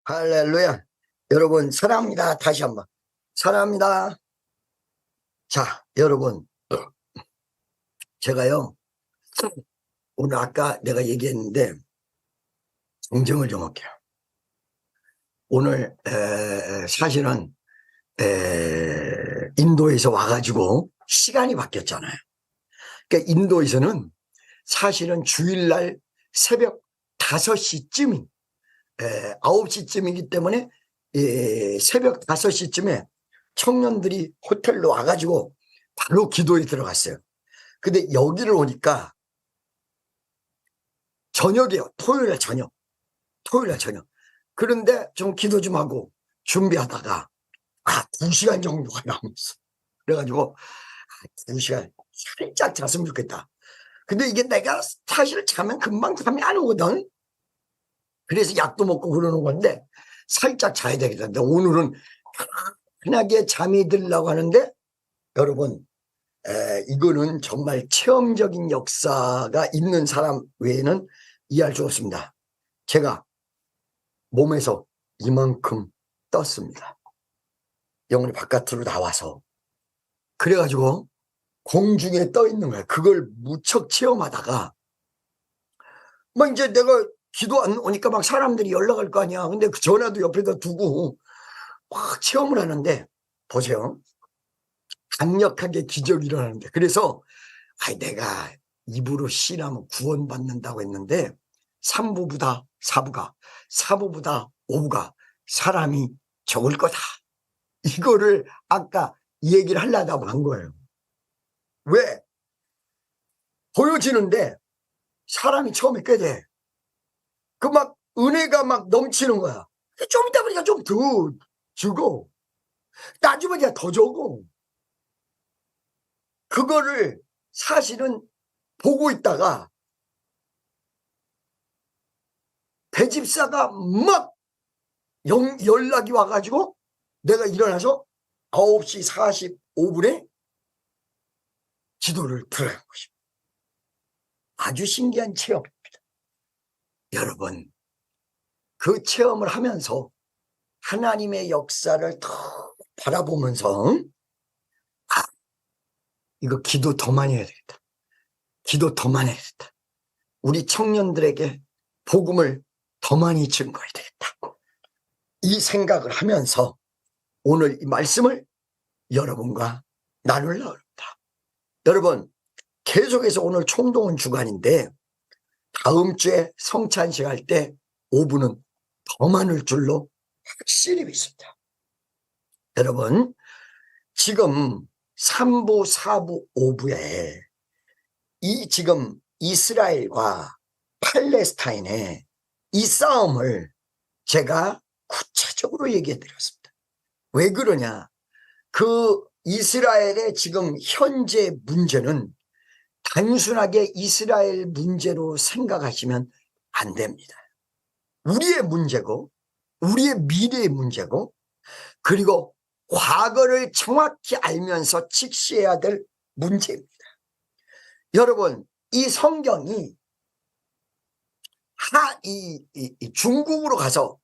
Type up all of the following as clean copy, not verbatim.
할렐루야. 여러분, 사랑합니다. 다시 한번. 사랑합니다. 자, 여러분, 제가요, 오늘 아까 내가 얘기했는데, 정정을 좀 할게요. 오늘, 사실은, 인도에서 와가지고 시간이 바뀌었잖아요. 그러니까 인도에서는 사실은 주일날 새벽 5시쯤인, 9시쯤이기 때문에, 새벽 5시쯤에 청년들이 호텔로 와가지고 바로 기도에 들어갔어요. 근데 여기를 오니까 저녁이에요. 토요일날 저녁. 그런데 좀 기도 좀 하고 준비하다가 2시간 정도가 남았어. 그래가지고 2시간 살짝 잤으면 좋겠다. 근데 이게 내가 사실 자면 금방 잠이 안 오거든. 그래서 약도 먹고 그러는 건데 살짝 자야 되겠다. 근데 오늘은 편하게 잠이 들려고 하는데 여러분, 이거는 정말 체험적인 역사가 있는 사람 외에는 이해할 수 없습니다. 제가 몸에서 이만큼 떴습니다. 영혼이 바깥으로 나와서. 그래가지고 공중에 떠 있는 거야. 그걸 무척 체험하다가 막 이제 내가 기도 안 오니까 막 사람들이 연락할 거 아니야. 근데 그 전화도 옆에다 두고 막 체험을 하는데 보세요. 강력하게 기적이 일어나는데 그래서 내가 입으로 신하면 구원받는다고 했는데 3부보다 4부가 4부보다 5부가 사람이 적을 거다. 이거를 아까 얘기를 하려다가 한 거예요. 왜? 보여지는데 사람이 처음에 꽤 돼. 그 막 은혜가 막 넘치는 거야. 좀 이따 보니까 좀 더 주고 나중에 더 적어. 그거를 사실은 보고 있다가 배집사가 막 연락이 와가지고 내가 일어나서 9시 45분에 기도를 들어간 것입니다. 아주 신기한 체험입니다. 여러분, 그 체험을 하면서 하나님의 역사를 더 바라보면서 이거 기도 더 많이 해야 되겠다. 기도 더 많이 해야 되겠다. 우리 청년들에게 복음을 더 많이 증거해야 되겠다. 이 생각을 하면서 오늘 이 말씀을 여러분과 나누려고 합니다. 여러분, 계속해서 오늘 총동원 주간인데 다음 주에 성찬식 할 때 5부는 더 많을 줄로 확실히 믿습니다. 여러분, 지금 3부, 4부, 5부에 이 지금 이스라엘과 팔레스타인의 이 싸움을 제가 구체적으로 얘기해 드렸습니다. 왜 그러냐? 그 이스라엘의 지금 현재 문제는 단순하게 이스라엘 문제로 생각하시면 안 됩니다. 우리의 문제고 우리의 미래의 문제고 그리고 과거를 정확히 알면서 직시해야 될 문제입니다. 여러분, 이 성경이 중국으로 가서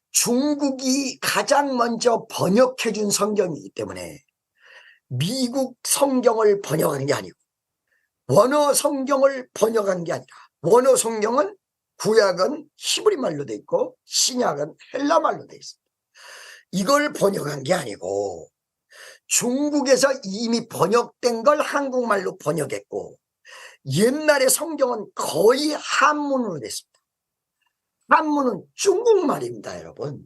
중국이 가장 먼저 번역해 준 성경이기 때문에 미국 성경을 번역한 게 아니고 원어 성경을 번역한 게 아니라 원어 성경은 구약은 히브리 말로 돼 있고 신약은 헬라 말로 돼 있습니다. 이걸 번역한 게 아니고 중국에서 이미 번역된 걸 한국말로 번역했고 옛날의 성경은 거의 한문으로 됐습니다. 한문은 중국말입니다, 여러분.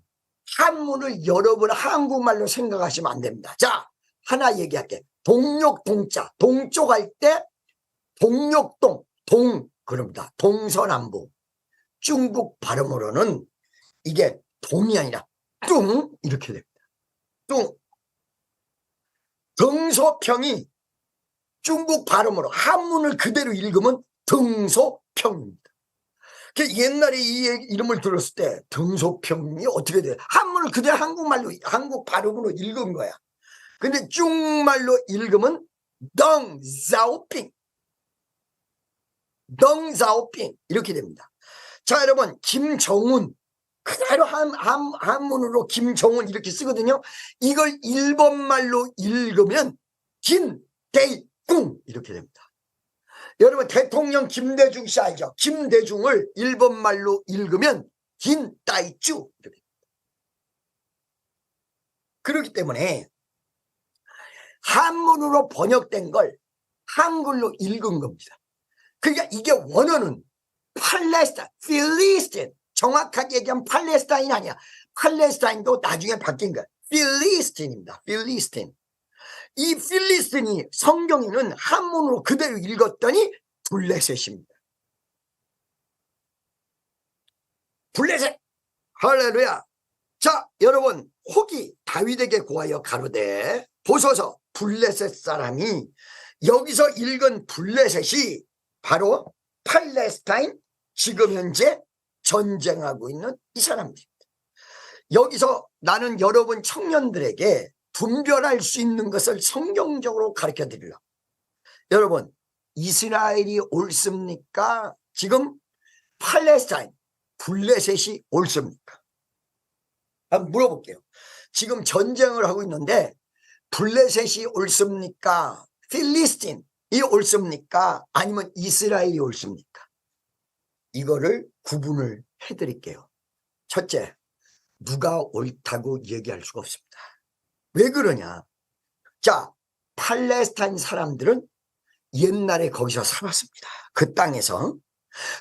한문을 여러분 한국말로 생각하시면 안 됩니다. 자, 하나 얘기할게. 동력 동자, 동쪽할 때 동력동, 그럽니다. 동서남북. 중국 발음으로는 이게 동이 아니라 뚱 이렇게 됩니다. 뚱. 등소평이 중국 발음으로 한문을 그대로 읽으면 등소평입니다. 옛날에 이 이름을 들었을 때 등소평이 어떻게 돼요? 한문을 그대로 한국말로 한국 발음으로 읽은 거야. 근데 중국말로 읽으면 덩자오핑 이렇게 됩니다. 자, 여러분, 김정은 그대로 한문으로 김정은 이렇게 쓰거든요. 이걸 일본말로 읽으면 김대중 이렇게 됩니다. 여러분 대통령 김대중 씨 알죠? 김대중을 일본말로 읽으면 김다이쭈 이렇게. 그렇기 때문에 한문으로 번역된 걸 한글로 읽은 겁니다. 그러니까 이게 원어는 팔레스타인, 필리스틴, 정확하게 얘기하면 팔레스타인 아니야. 팔레스타인도 나중에 바뀐 거야. 필리스틴입니다. 필리스틴. 이 필리스틴이 성경에는 한문으로 그대로 읽었더니 블레셋입니다. 블레셋. 할렐루야. 자, 여러분, 혹이 다윗에게 구하여 가로되 보소서, 블레셋 사람이, 여기서 읽은 블레셋이 바로 팔레스타인, 지금 현재 전쟁하고 있는 이 사람들입니다. 여기서 나는 여러분 청년들에게 분별할 수 있는 것을 성경적으로 가르쳐 드리려고. 여러분, 이스라엘이 옳습니까? 지금 팔레스타인, 블레셋이 옳습니까? 한번 물어볼게요. 지금 전쟁을 하고 있는데 블레셋이 옳습니까? 필리스틴이 옳습니까? 아니면 이스라엘이 옳습니까? 이거를 구분을 해드릴게요. 첫째, 누가 옳다고 얘기할 수가 없습니다. 왜 그러냐? 자, 팔레스타인 사람들은 옛날에 거기서 살았습니다. 그 땅에서.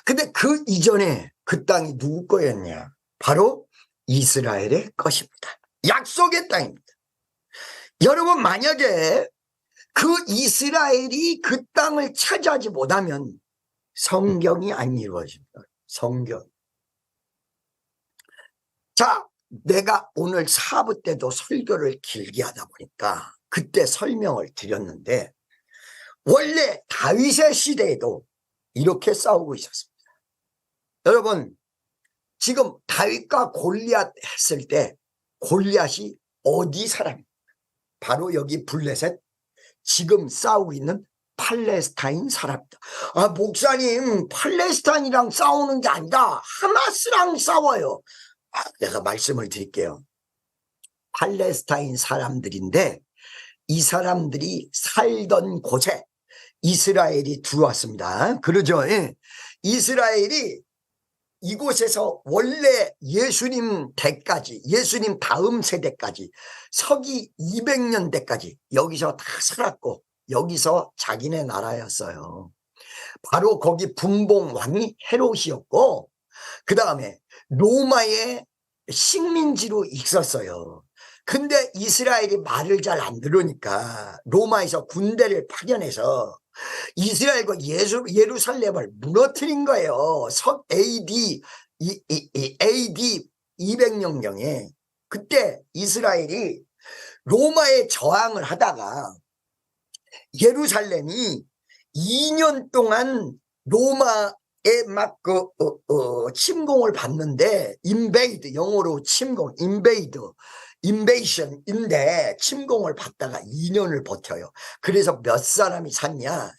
근데 그 이전에 그 땅이 누구 거였냐? 바로 이스라엘의 것입니다. 약속의 땅입니다. 여러분, 만약에 그 이스라엘이 그 땅을 차지하지 못하면 성경이 안 이루어집니다. 성경. 자, 내가 오늘 사부 때도 설교를 길게 하다 보니까 그때 설명을 드렸는데, 원래 다윗의 시대에도 이렇게 싸우고 있었습니다. 여러분, 지금 다윗과 골리앗 했을 때 골리앗이 어디 사람입니까? 바로 여기 블레셋, 지금 싸우고 있는 팔레스타인 사람입니다. 아, 목사님, 팔레스타인이랑 싸우는 게 아니라 하마스랑 싸워요. 아, 내가 말씀을 드릴게요. 팔레스타인 사람들인데 이 사람들이 살던 곳에 이스라엘이 들어왔습니다. 그러죠? 예. 이스라엘이 이곳에서 원래 예수님 때까지, 예수님 다음 세대까지, 서기 200년대까지 여기서 다 살았고 여기서 자기네 나라였어요. 바로 거기 분봉 왕이 헤롯이었고, 그 다음에 로마의 식민지로 있었어요. 근데 이스라엘이 말을 잘 안 들으니까 로마에서 군대를 파견해서 이스라엘과 예루살렘을 무너뜨린 거예요. AD 200년경에. 그때 이스라엘이 로마에 저항을 하다가 예루살렘이 2년 동안 로마에 막 침공을 받는데, 인베이드, 영어로 침공, 인베이션인데 침공을 받다가 2년을 버텨요. 그래서 몇 사람이 사냐?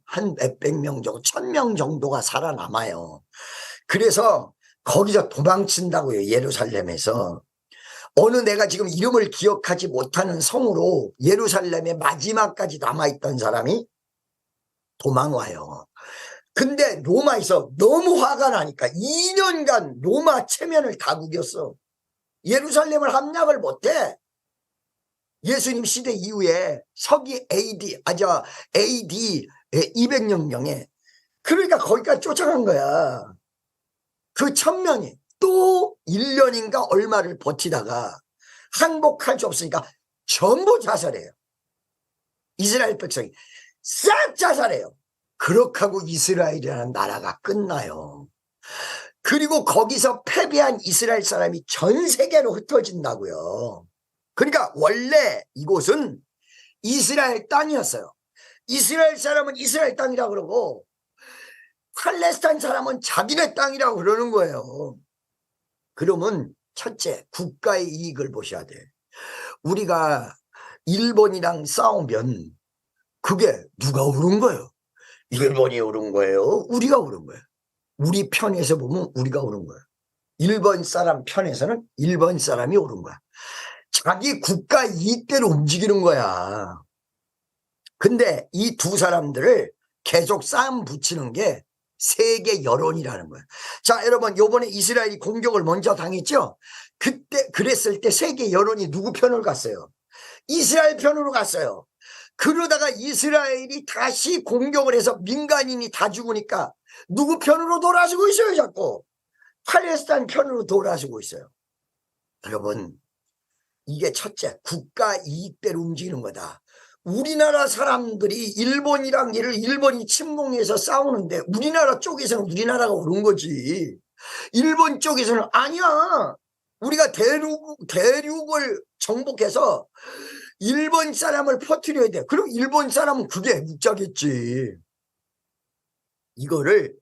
한 몇백 명 정도, 1000명 정도가 살아남아요. 그래서 거기서 도망친다고요. 예루살렘에서. 어느 내가 지금 이름을 기억하지 못하는 성으로 예루살렘의 마지막까지 남아있던 사람이 도망와요. 근데 로마에서 너무 화가 나니까 2년간 로마 체면을 다 구겼어. 예루살렘을 함락을 못해. 예수님 시대 이후에 서기 AD 200년경에. 그러니까 거기까지 쫓아간 거야. 그 1000명이 또 1년인가 얼마를 버티다가 항복할 수 없으니까 전부 자살해요. 이스라엘 백성이 싹 자살해요. 그렇게 하고 이스라엘이라는 나라가 끝나요. 그리고 거기서 패배한 이스라엘 사람이 전 세계로 흩어진다고요. 그러니까 원래 이곳은 이스라엘 땅이었어요. 이스라엘 사람은 이스라엘 땅이라고 그러고 팔레스타인 사람은 자기네 땅이라고 그러는 거예요. 그러면 첫째, 국가의 이익을 보셔야 돼. 우리가 일본이랑 싸우면 그게 누가 옳은 거예요? 일본이 옳은 거예요? 우리가 옳은 거예요? 우리 편에서 보면 우리가 옳은 거예요. 일본 사람 편에서는 일본 사람이 옳은 거야. 자기 국가 이익대로 움직이는 거야. 근데 이 두 사람들을 계속 싸움 붙이는 게 세계 여론이라는 거야. 자, 여러분, 요번에 이스라엘이 공격을 먼저 당했죠? 그랬을 때 세계 여론이 누구 편을 갔어요? 이스라엘 편으로 갔어요. 그러다가 이스라엘이 다시 공격을 해서 민간인이 다 죽으니까 누구 편으로 돌아서고 있어요, 자꾸? 팔레스타인 편으로 돌아서고 있어요. 여러분, 이게 첫째, 국가 이익대로 움직이는 거다. 우리나라 사람들이 일본이 침공해서 싸우는데 우리나라 쪽에서는 우리나라가 옳은 거지. 일본 쪽에서는 아니야. 우리가 대륙을 정복해서 일본 사람을 퍼뜨려야 돼. 그럼 일본 사람은 그게 묵자겠지. 이거를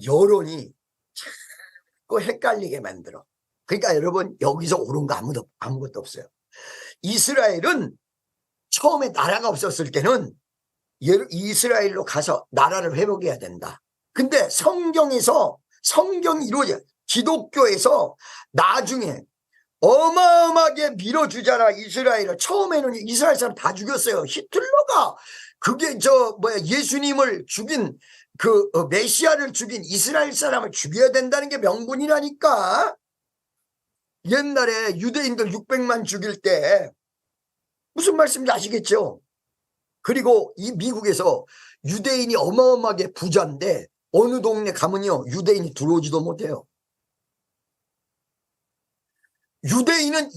여론이 자꾸 헷갈리게 만들어. 그러니까 여러분, 여기서 옳은 거 아무것도 없어요. 이스라엘은 처음에 나라가 없었을 때는 이스라엘로 가서 나라를 회복해야 된다. 근데 성경이 이루어져. 기독교에서 나중에 어마어마하게 밀어주잖아, 이스라엘을. 처음에는 이스라엘 사람 다 죽였어요. 히틀러가 그게 예수님을 죽인 메시아를 죽인 이스라엘 사람을 죽여야 된다는 게 명분이라니까. 옛날에 유대인들 600만 죽일 때 무슨 말씀인지 아시겠죠? 그리고 이 미국에서 유대인이 어마어마하게 부자인데 어느 동네 가면요, 유대인이 들어오지도 못해요. 유대인은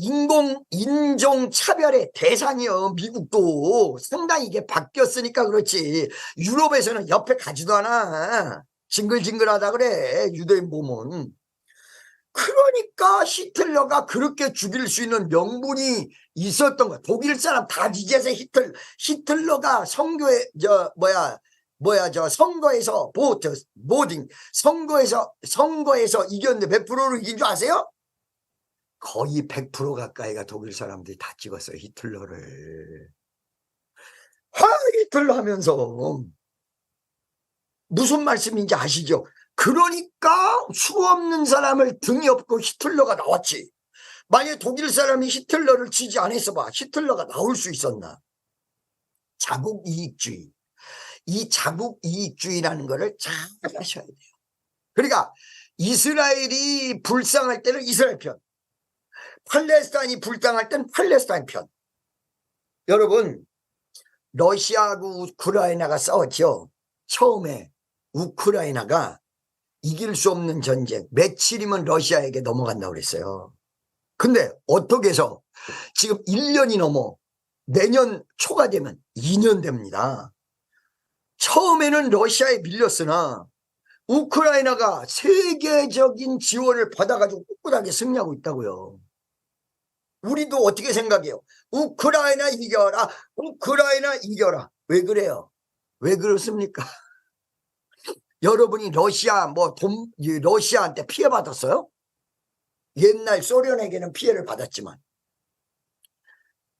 인종차별의 대상이요. 미국도 상당히 이게 바뀌었으니까 그렇지. 유럽에서는 옆에 가지도 않아. 징글징글하다 그래, 유대인 보면. 그러니까 히틀러가 그렇게 죽일 수 있는 명분이 있었던 거야. 독일 사람 다 뒤져서 히틀러가 선거에 선거에서 선거에서 이겼는데 몇 프로로 이긴 줄 아세요? 거의 100% 가까이가 독일 사람들이 다 찍었어요, 히틀러를. 히틀러 하면서 무슨 말씀인지 아시죠? 그러니까 수 없는 사람을 등에 업고 히틀러가 나왔지. 만약에 독일 사람이 히틀러를 지지 않았어 봐, 히틀러가 나올 수 있었나? 자국이익주의. 이 자국이익주의라는 거를 잘 아셔야 돼요. 그러니까 이스라엘이 불쌍할 때는 이스라엘 편, 팔레스타인이 불쌍할 때는 팔레스타인 편. 여러분, 러시아하고 우크라이나가 싸웠죠. 처음에 우크라이나가 이길 수 없는 전쟁, 며칠이면 러시아에게 넘어간다고 그랬어요. 근데 어떻게 해서 지금 1년이 넘어 내년 초가 되면 2년 됩니다. 처음에는 러시아에 밀렸으나 우크라이나가 세계적인 지원을 받아가지고 꿋꿋하게 승리하고 있다고요. 우리도 어떻게 생각해요? 우크라이나 이겨라, 우크라이나 이겨라. 왜 그래요? 왜 그렇습니까? 여러분이 러시아한테 피해 받았어요? 옛날 소련에게는 피해를 받았지만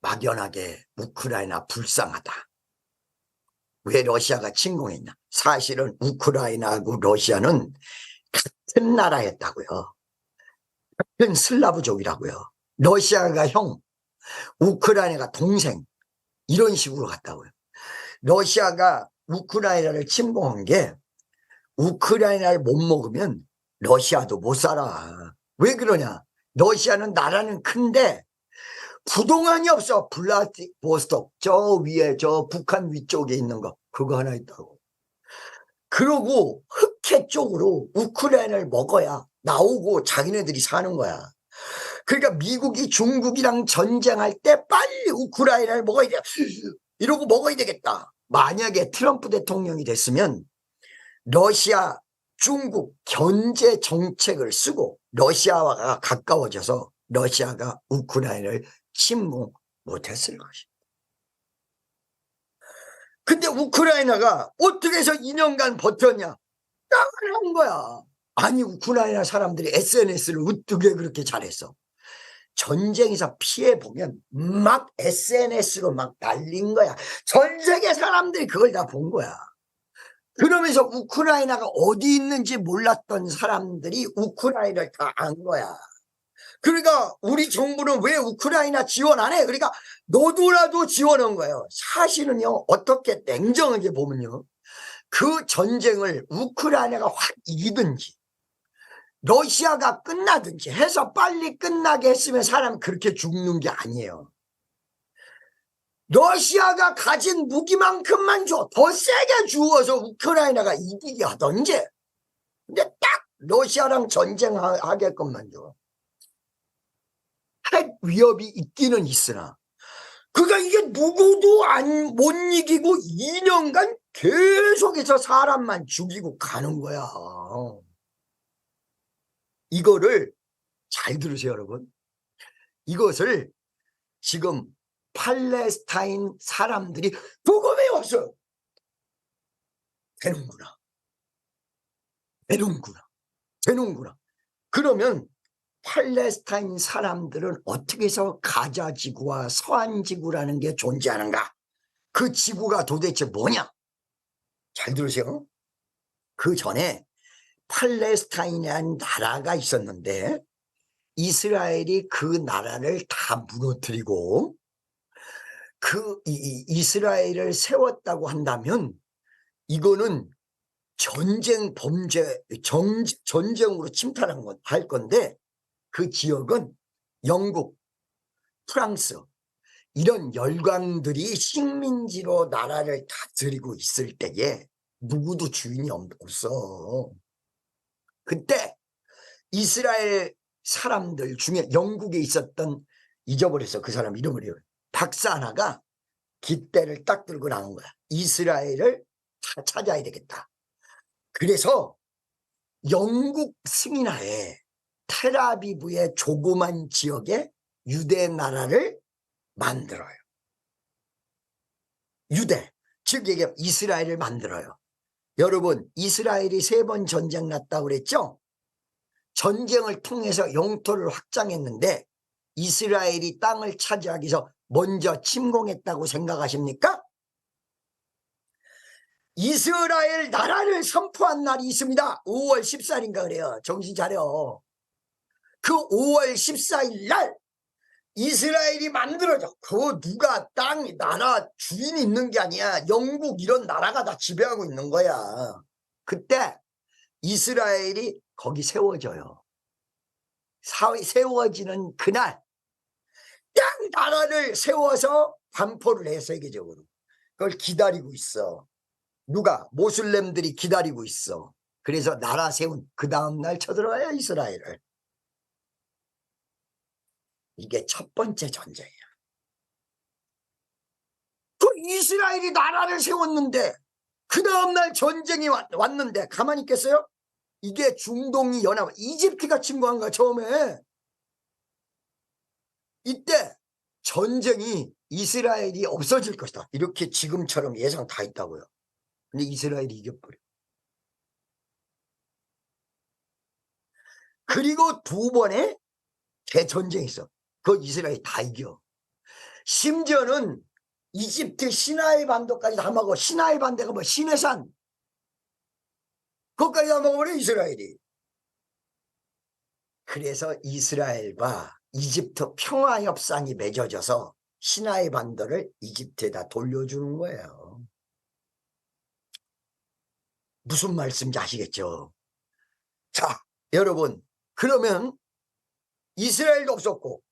막연하게 우크라이나 불쌍하다. 왜 러시아가 침공했냐? 사실은 우크라이나하고 러시아는 같은 나라였다고요. 같은 슬라브족이라고요. 러시아가 형, 우크라이나가 동생, 이런 식으로 갔다고요. 러시아가 우크라이나를 침공한 게 우크라이나를 못 먹으면 러시아도 못 살아. 왜 그러냐? 러시아는 나라는 큰데 부동산이 없어. 블라디보스톡 저 위에 저 북한 위쪽에 있는 거 그거 하나 있다고. 그러고 흑해 쪽으로 우크라이나를 먹어야 나오고 자기네들이 사는 거야. 그러니까 미국이 중국이랑 전쟁할 때 빨리 우크라이나를 먹어야 돼. 이러고 먹어야 되겠다. 만약에 트럼프 대통령이 됐으면 러시아, 중국 견제 정책을 쓰고 러시아와 가까워져서 러시아가 우크라이나를 침공 못했을 것입니다. 근데 우크라이나가 어떻게 해서 2년간 버텼냐? 땅을 한 거야. 아니, 우크라이나 사람들이 SNS를 어떻게 그렇게 잘했어? 전쟁에서 피해보면 막 SNS로 막 날린 거야. 전 세계 사람들이 그걸 다 본 거야. 그러면서 우크라이나가 어디 있는지 몰랐던 사람들이 우크라이나를 다 안 거야. 그러니까 우리 정부는 왜 우크라이나 지원 안 해? 그러니까 너도라도 지원한 거예요. 사실은요, 어떻게 냉정하게 보면요, 그 전쟁을 우크라이나가 확 이기든지 러시아가 끝나든지 해서 빨리 끝나게 했으면 사람 그렇게 죽는 게 아니에요. 러시아가 가진 무기만큼만 줘. 더 세게 주어서 우크라이나가 이기게 하던지. 근데 딱 러시아랑 전쟁하게끔만 줘. 핵 위협이 있기는 있으나, 그러니까 이게 누구도 못 이기고 2년간 계속해서 사람만 죽이고 가는 거야. 이거를 잘 들으세요, 여러분. 이것을 지금 팔레스타인 사람들이 복음이 왔어요. 되는구나. 되는구나. 되는구나. 그러면 팔레스타인 사람들은 어떻게 해서 가자 지구와 서한 지구라는 게 존재하는가? 그 지구가 도대체 뭐냐? 잘 들으세요. 그 전에 팔레스타인이라는 나라가 있었는데 이스라엘이 그 나라를 다 무너뜨리고 그 이스라엘을 세웠다고 한다면 이거는 전쟁 범죄, 전쟁으로 침탈한 할 건데 그 지역은 영국, 프랑스 이런 열강들이 식민지로 나라를 다스리고 있을 때에 누구도 주인이 없어. 그때 이스라엘 사람들 중에 영국에 있었던, 잊어버렸어 그 사람 이름을, 박사 하나가 깃대를 딱 들고 나온 거야. 이스라엘을 찾아야 되겠다. 그래서 영국 승인하에 텔아비브의 조그만 지역에 유대 나라를 만들어요. 유대, 즉 얘기하면 이스라엘을 만들어요. 여러분, 이스라엘이 3번 전쟁 났다고 그랬죠? 전쟁을 통해서 영토를 확장했는데 이스라엘이 땅을 차지하기 위해서 먼저 침공했다고 생각하십니까? 이스라엘 나라를 선포한 날이 있습니다. 5월 14일인가 그래요. 정신 차려. 그 5월 14일 날 이스라엘이 만들어져. 그 누가 땅 나라 주인이 있는 게 아니야. 영국 이런 나라가 다 지배하고 있는 거야. 그때 이스라엘이 거기 세워져요. 세워지는 그날 땅 나라를 세워서 반포를 해, 세계적으로. 그걸 기다리고 있어. 누가? 모슬렘들이 기다리고 있어. 그래서 나라 세운 그 다음날 쳐들어가요, 이스라엘을. 이게 첫 번째 전쟁이야. 그 이스라엘이 나라를 세웠는데 그 다음날 전쟁이 왔는데 가만히 있겠어요? 이게 중동이 연합, 이집트가 침공한 거야 처음에. 이때 전쟁이 이스라엘이 없어질 것이다 이렇게 지금처럼 예상 다 있다고요. 근데 이스라엘이 이겨버려. 그리고 2번의 대전쟁이 있어. 그 이스라엘이 다 이겨. 심지어는 이집트 시나이 반도까지 다 먹어. 시나이 반도가 뭐 시내산, 그것까지 다 먹어버려 이스라엘이. 그래서 이스라엘과 이집트 평화협상이 맺어져서 시나이 반도를 이집트에다 돌려주는 거예요. 무슨 말씀인지 아시겠죠? 자, 여러분, 그러면 이스라엘도 없었고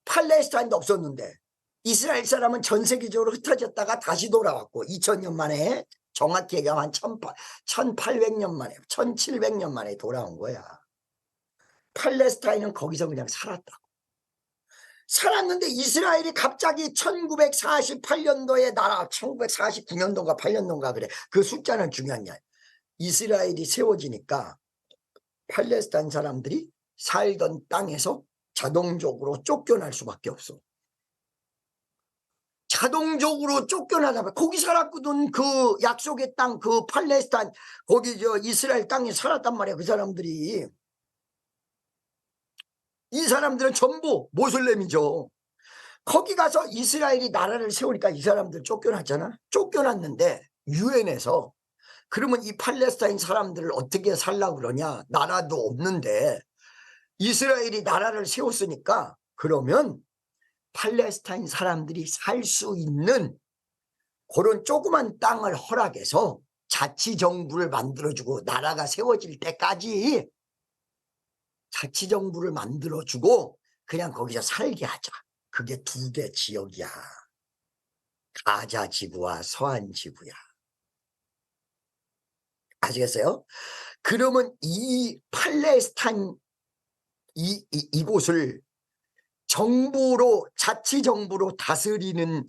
팔레스타인도 없었는데 이스라엘 사람은 전 세계적으로 흩어졌다가 다시 돌아왔고 2000년 만에, 정확히 얘기하면 한 1800년 만에 1700년 만에 돌아온 거야. 팔레스타인은 거기서 그냥 살았다고. 살았는데 이스라엘이 갑자기 1948년도에 나라, 1949년도인가 8년도인가 그래. 그 숫자는 중요한 게 아니야. 이스라엘이 세워지니까 팔레스타인 사람들이 살던 땅에서 자동적으로 쫓겨날 수밖에 없어. 자동적으로 쫓겨나자면 거기 살았거든. 그 약속의 땅, 그 팔레스타인, 거기 이스라엘 땅에 살았단 말이야. 그 사람들이. 이 사람들은 전부 모슬렘이죠. 거기 가서 이스라엘이 나라를 세우니까 이 사람들 쫓겨났잖아. 쫓겨났는데 유엔에서 그러면 이 팔레스타인 사람들을 어떻게 살라고 그러냐? 나라도 없는데 이스라엘이 나라를 세웠으니까 그러면 팔레스타인 사람들이 살 수 있는 그런 조그만 땅을 허락해서 자치정부를 만들어주고 나라가 세워질 때까지 자치정부를 만들어주고 그냥 거기서 살게 하자. 그게 두 개 지역이야. 가자 지구와 서안 지구야. 아시겠어요? 그러면 이 팔레스타인 이곳을 정부로 자치정부로 다스리는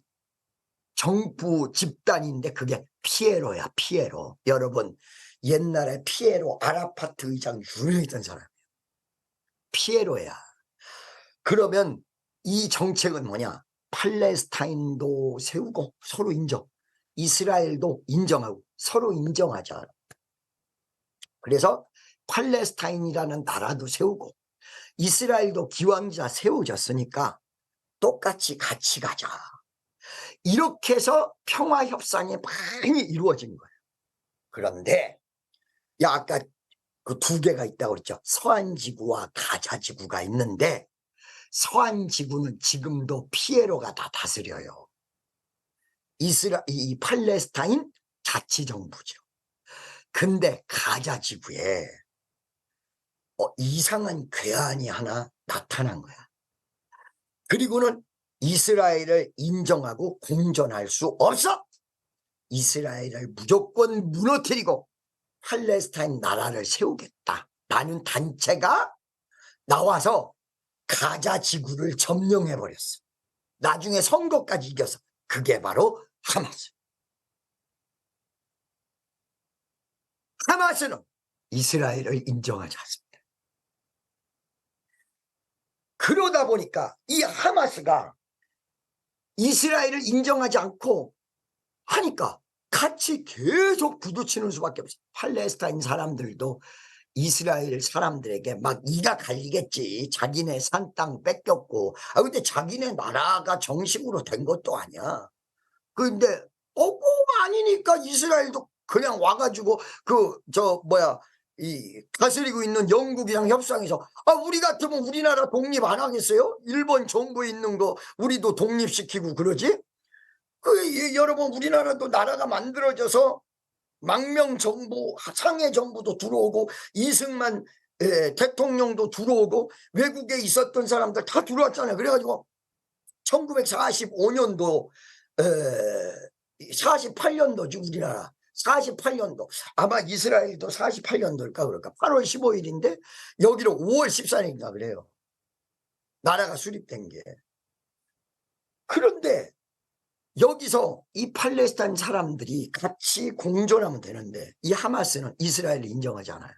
정부 집단인데 그게 피에로야. 피에로. 여러분 옛날에 피에로 아라파트 의장 유명했던 사람이에요. 피에로야. 그러면 이 정책은 뭐냐? 팔레스타인도 세우고 서로 인정, 이스라엘도 인정하고 서로 인정하자. 그래서 팔레스타인이라는 나라도 세우고 이스라엘도 기왕자 세워졌으니까 똑같이 같이 가자. 이렇게 해서 평화 협상이 많이 이루어진 거예요. 그런데 아까 그 두 개가 있다고 그랬죠. 서안 지구와 가자 지구가 있는데 서안 지구는 지금도 피에로가 다 다스려요. 이 팔레스타인 자치정부죠. 근데 가자 지구에 이상한 괴한이 하나 나타난 거야. 그리고는 이스라엘을 인정하고 공존할 수 없어. 이스라엘을 무조건 무너뜨리고 팔레스타인 나라를 세우겠다. 라는 단체가 나와서 가자 지구를 점령해버렸어. 나중에 선거까지 이겨서. 그게 바로 하마스. 하마스는 이스라엘을 인정하지 않습니다. 그러다 보니까 이 하마스가 이스라엘을 인정하지 않고 하니까 같이 계속 부딪히는 수밖에 없어요. 팔레스타인 사람들도 이스라엘 사람들에게 막 이가 갈리겠지. 자기네 산 땅 뺏겼고. 근데 자기네 나라가 정식으로 된 것도 아니야. 근데 꼭 아니니까 이스라엘도 그냥 와가지고 이 다스리고 있는 영국이랑 협상해서 우리 같으면 우리나라 독립 안 하겠어요? 일본 정부에 있는 거 우리도 독립시키고 그러지? 여러분 우리나라도 나라가 만들어져서 망명 정부, 상해 정부도 들어오고 이승만 대통령도 들어오고 외국에 있었던 사람들 다 들어왔잖아요. 그래가지고 1945년도 48년도지 우리나라 48년도 아마 이스라엘도 48년도일까 그럴까 8월 15일인데 여기로 5월 14일인가 그래요. 나라가 수립된 게. 그런데 여기서 이 팔레스타인 사람들이 같이 공존하면 되는데 이 하마스는 이스라엘을 인정하지 않아요.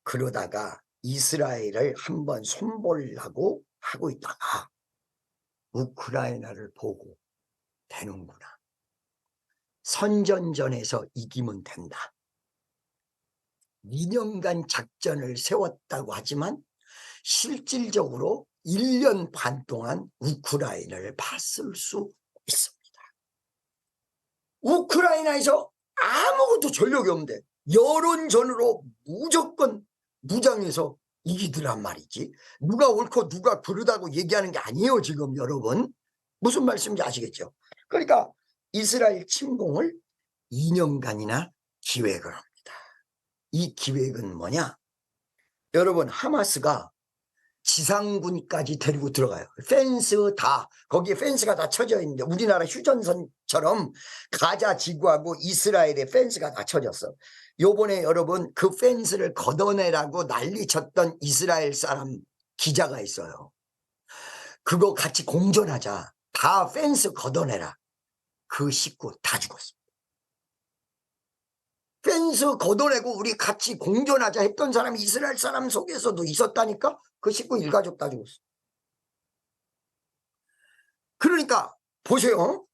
그러다가 이스라엘을 한번 손보려고 하고 있다가 우크라이나를 보고 되는구나. 선전전에서 이기면 된다. 2년간 작전을 세웠다고 하지만 실질적으로 1년 반 동안 우크라이나를 봤을 수 있습니다. 우크라이나에서 아무것도 전력이 없는데 여론전으로 무조건 무장해서 이기더란 말이지. 누가 옳고 누가 그르다고 얘기하는 게 아니에요. 지금 여러분 무슨 말씀인지 아시겠죠? 그러니까 이스라엘 침공을 2년간이나 기획을 합니다. 이 기획은 뭐냐? 여러분 하마스가 지상군까지 데리고 들어가요. 펜스 다 거기에 펜스가 다 쳐져 있는데 우리나라 휴전선처럼 가자 지구하고 이스라엘의 펜스가 다 쳐졌어. 요번에 여러분 그 펜스를 걷어내라고 난리쳤던 이스라엘 사람 기자가 있어요. 그거 같이 공존하자. 다 펜스 걷어내라. 그 식구 다 죽었습니다. 펜스 걷어내고 우리 같이 공존하자 했던 사람이 이스라엘 사람 속에서도 있었다니까. 그 식구 일가족 다 죽었어. 그러니까 보세요.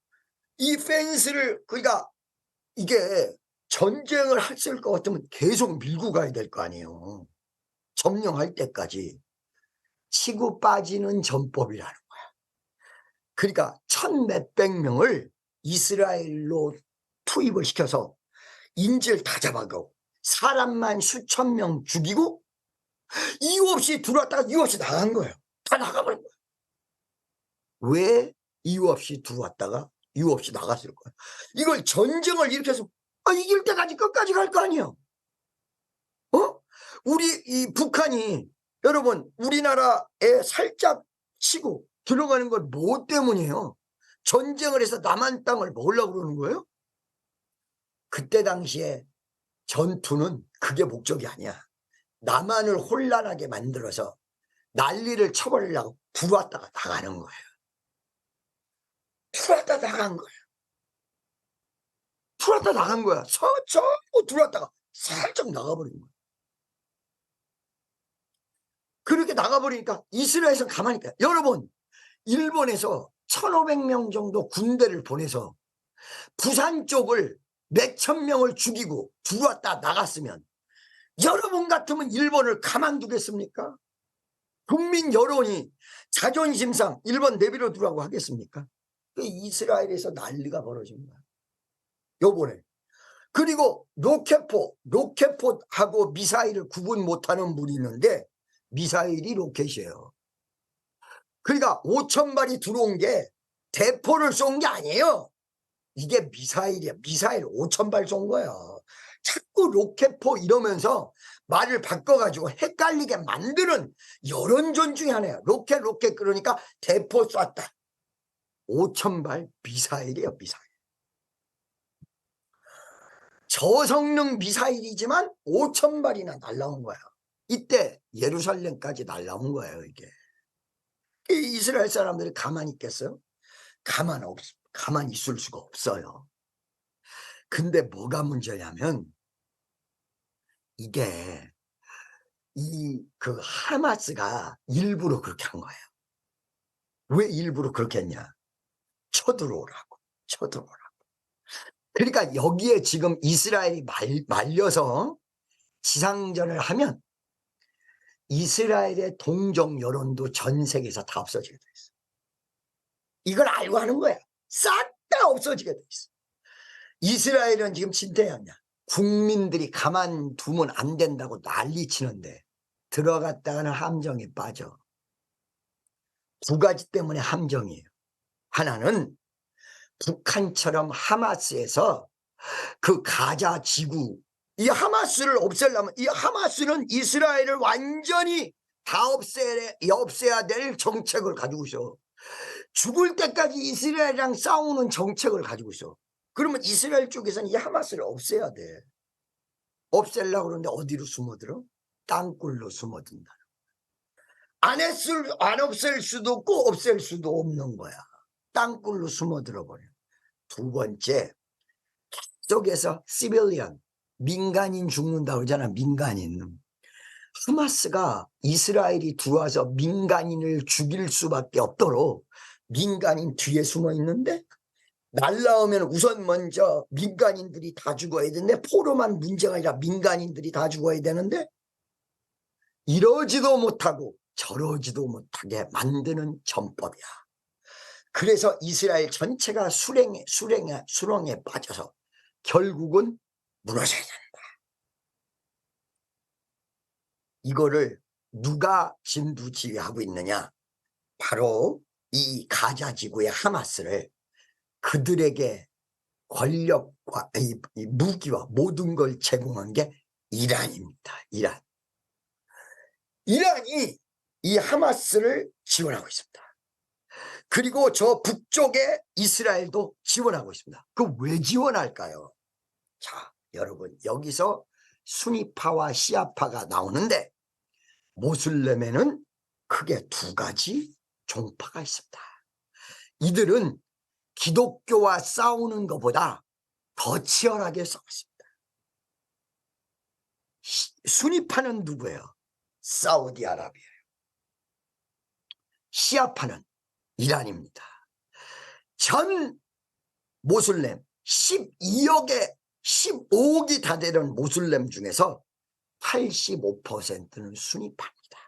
이 펜스를 그러니까 이게 전쟁을 했을 것 같으면 계속 밀고 가야 될 거 아니에요. 점령할 때까지. 치고 빠지는 전법이라는 거야. 그러니까 1,000몇백 명을 이스라엘로 투입을 시켜서 인질 다 잡아가고 사람만 수천 명 죽이고 이유 없이 들어왔다가 이유 없이 나간 거예요. 다 나가버린 거예요. 왜 이유 없이 들어왔다가 이유 없이 나갔을 거예요? 이걸 전쟁을 일으켜서 이길 때까지 끝까지 갈 거 아니에요. 우리 이 북한이 여러분 우리나라에 살짝 치고 들어가는 건 뭐 때문이에요? 전쟁을 해서 남한 땅을 먹으려고 그러는 거예요? 그때 당시에 전투는 그게 목적이 아니야. 남한을 혼란하게 만들어서 난리를 쳐버리려고 들어왔다가 나가는 거예요. 들어왔다 나간 거예요. 들어왔다 나간 거야. 전부 들어왔다가 살짝 나가버린 거야. 그렇게 나가버리니까 이스라엘에서 가만히 있다. 여러분 일본에서 1,500명 정도 군대를 보내서 부산 쪽을 몇천 명을 죽이고 들어왔다 나갔으면 여러분 같으면 일본을 가만두겠습니까? 국민 여론이 자존심상 일본 내비로 두라고 하겠습니까? 이스라엘에서 난리가 벌어진 거야. 요번에. 그리고 로켓포하고 미사일을 구분 못하는 분이 있는데 미사일이 로켓이에요. 그러니까 5,000발이 들어온 게 대포를 쏜 게 아니에요. 이게 미사일이야. 미사일 5,000발 쏜 거야. 자꾸 로켓포 이러면서 말을 바꿔가지고 헷갈리게 만드는 여론전 중에 하나야. 로켓 그러니까 대포 쐈다. 5,000발 미사일이에요. 미사일. 저성능 미사일이지만 5,000발이나 날라온 거야. 이때 예루살렘까지 날라온 거예요. 이게. 이스라엘 사람들이 가만히 있겠어요? 가만히 있을 수가 없어요. 근데 뭐가 문제냐면 이게 그 하마스가 일부러 그렇게 한 거예요. 왜 일부러 그렇게 했냐? 쳐들어오라고. 그러니까 여기에 지금 이스라엘이 말려서 지상전을 하면 이스라엘의 동정 여론도 전 세계에서 다 없어지게 돼 있어. 이걸 알고 하는 거야. 싹 다 없어지게 돼 있어. 이스라엘은 지금 진퇴양난. 국민들이 가만두면 안 된다고 난리치는데 들어갔다가는 함정에 빠져. 두 가지 때문에 함정이에요. 하나는 북한처럼 하마스에서 그 가자 지구, 이 하마스를 없애려면 이 하마스는 이스라엘을 완전히 다 없애야 될 정책을 가지고 있어. 죽을 때까지 이스라엘이랑 싸우는 정책을 가지고 있어. 그러면 이스라엘 쪽에서는 이 하마스를 없애야 돼. 없애려고 그러는데 어디로 숨어들어? 땅굴로 숨어든다. 안 없앨 수도 없고 없앨 수도 없는 거야. 땅굴로 숨어들어 버려. 두 번째, 속에서 시빌리언, 민간인 죽는다고 그러잖아. 민간인. 하마스가 이스라엘이 들어와서 민간인을 죽일 수밖에 없도록 민간인 뒤에 숨어 있는데 날라오면 우선 먼저 민간인들이 다 죽어야 되는데, 포로만 문제가 아니라 민간인들이 다 죽어야 되는데 이러지도 못하고 저러지도 못하게 만드는 전법이야. 그래서 이스라엘 전체가 수렁에 빠져서 결국은 무너져야 된다. 이거를 누가 진두지휘하고 있느냐? 바로 이 가자 지구의 하마스를 그들에게 권력과 이 무기와 모든 걸 제공한 게 이란입니다. 이란이 이 하마스를 지원하고 있습니다. 그리고 저 북쪽에 이스라엘도 지원하고 있습니다. 그 왜 지원할까요? 자, 여러분, 여기서 수니파와 시아파가 나오는데 모슬렘에는 크게 두 가지 종파가 있습니다. 이들은 기독교와 싸우는 것보다 더 치열하게 싸웠습니다. 수니파는 누구예요? 사우디아라비아예요. 시아파는 이란입니다. 전 모슬렘 15억이 다 되는 모슬렘 중에서 85%는 수니파입니다.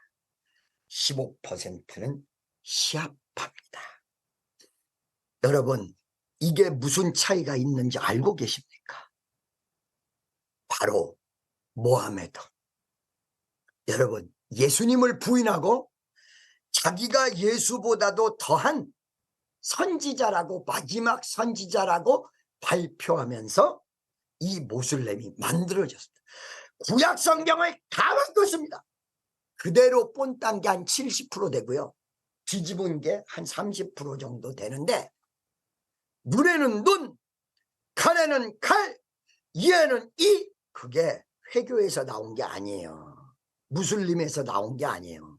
15%는 시아파입니다. 여러분, 이게 무슨 차이가 있는지 알고 계십니까? 바로 모하메드. 여러분, 예수님을 부인하고 자기가 예수보다도 더한 선지자라고, 마지막 선지자라고 발표하면서 이 모슬렘이 만들어졌습니다. 구약 성경을 다 바꿨습니다. 그대로 본딴 게 한 70% 되고요. 뒤집은 게 한 30% 정도 되는데, 눈에는 눈, 칼에는 칼, 이에는 이, 그게 회교에서 나온 게 아니에요. 무슬림에서 나온 게 아니에요.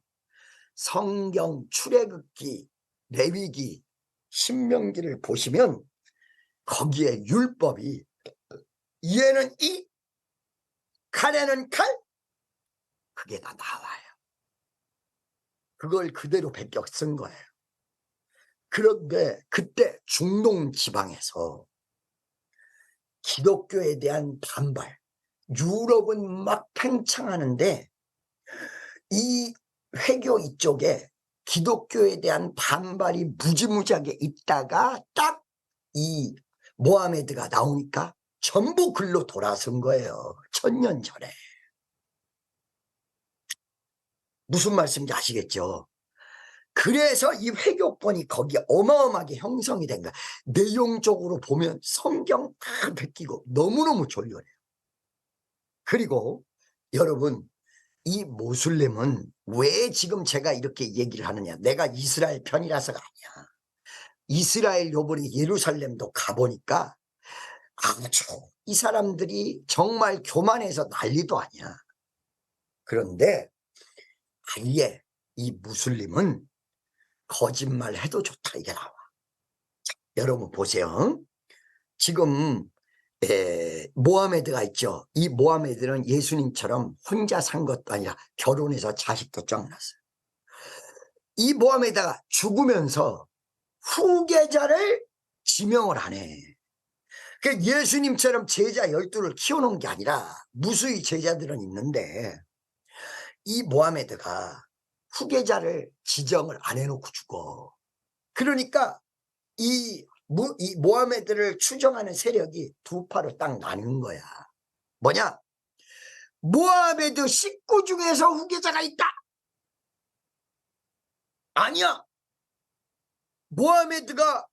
성경 출애굽기, 레위기, 신명기를 보시면 거기에 율법이 이에는 이, 칼에는 칼, 그게 다 나와요. 그걸 그대로 베껴 쓴 거예요. 그런데 그때 중동 지방에서 기독교에 대한 반발, 유럽은 막 팽창하는데 이 회교 이쪽에 기독교에 대한 반발이 무지무지하게 있다가 딱 이 모하메드가 나오니까 전부 글로 돌아선 거예요. 1000년 전에. 무슨 말씀인지 아시겠죠? 그래서 이 회교권이 거기에 어마어마하게 형성이 된 거야. 내용적으로 보면 성경 다 베끼고 너무너무 졸려해요. 그리고 여러분, 이 모슬렘은 왜 지금 제가 이렇게 얘기를 하느냐. 내가 이스라엘 편이라서가 아니야. 이스라엘 요번에 예루살렘도 가보니까 아주 이 사람들이 정말 교만해서 난리도 아니야. 그런데 아예 이 무슬림은 거짓말해도 좋다 이게 나와. 자, 여러분 보세요. 지금 모하메드가 있죠. 이 모하메드는 예수님처럼 혼자 산 것도 아니라 결혼해서 자식도 쫙 낳았어요. 이 모하메드가 죽으면서 후계자를 지명을 안 해. 그 예수님처럼 제자 12를 키워놓은 게 아니라 무수히 제자들은 있는데 이 모하메드가 후계자를 지정을 안 해놓고 죽어. 그러니까 이 모하메드를 추종하는 세력이 두 파로 딱 나눈 거야. 뭐냐? 모하메드 식구 중에서 후계자가 있다. 아니야. 모하메드가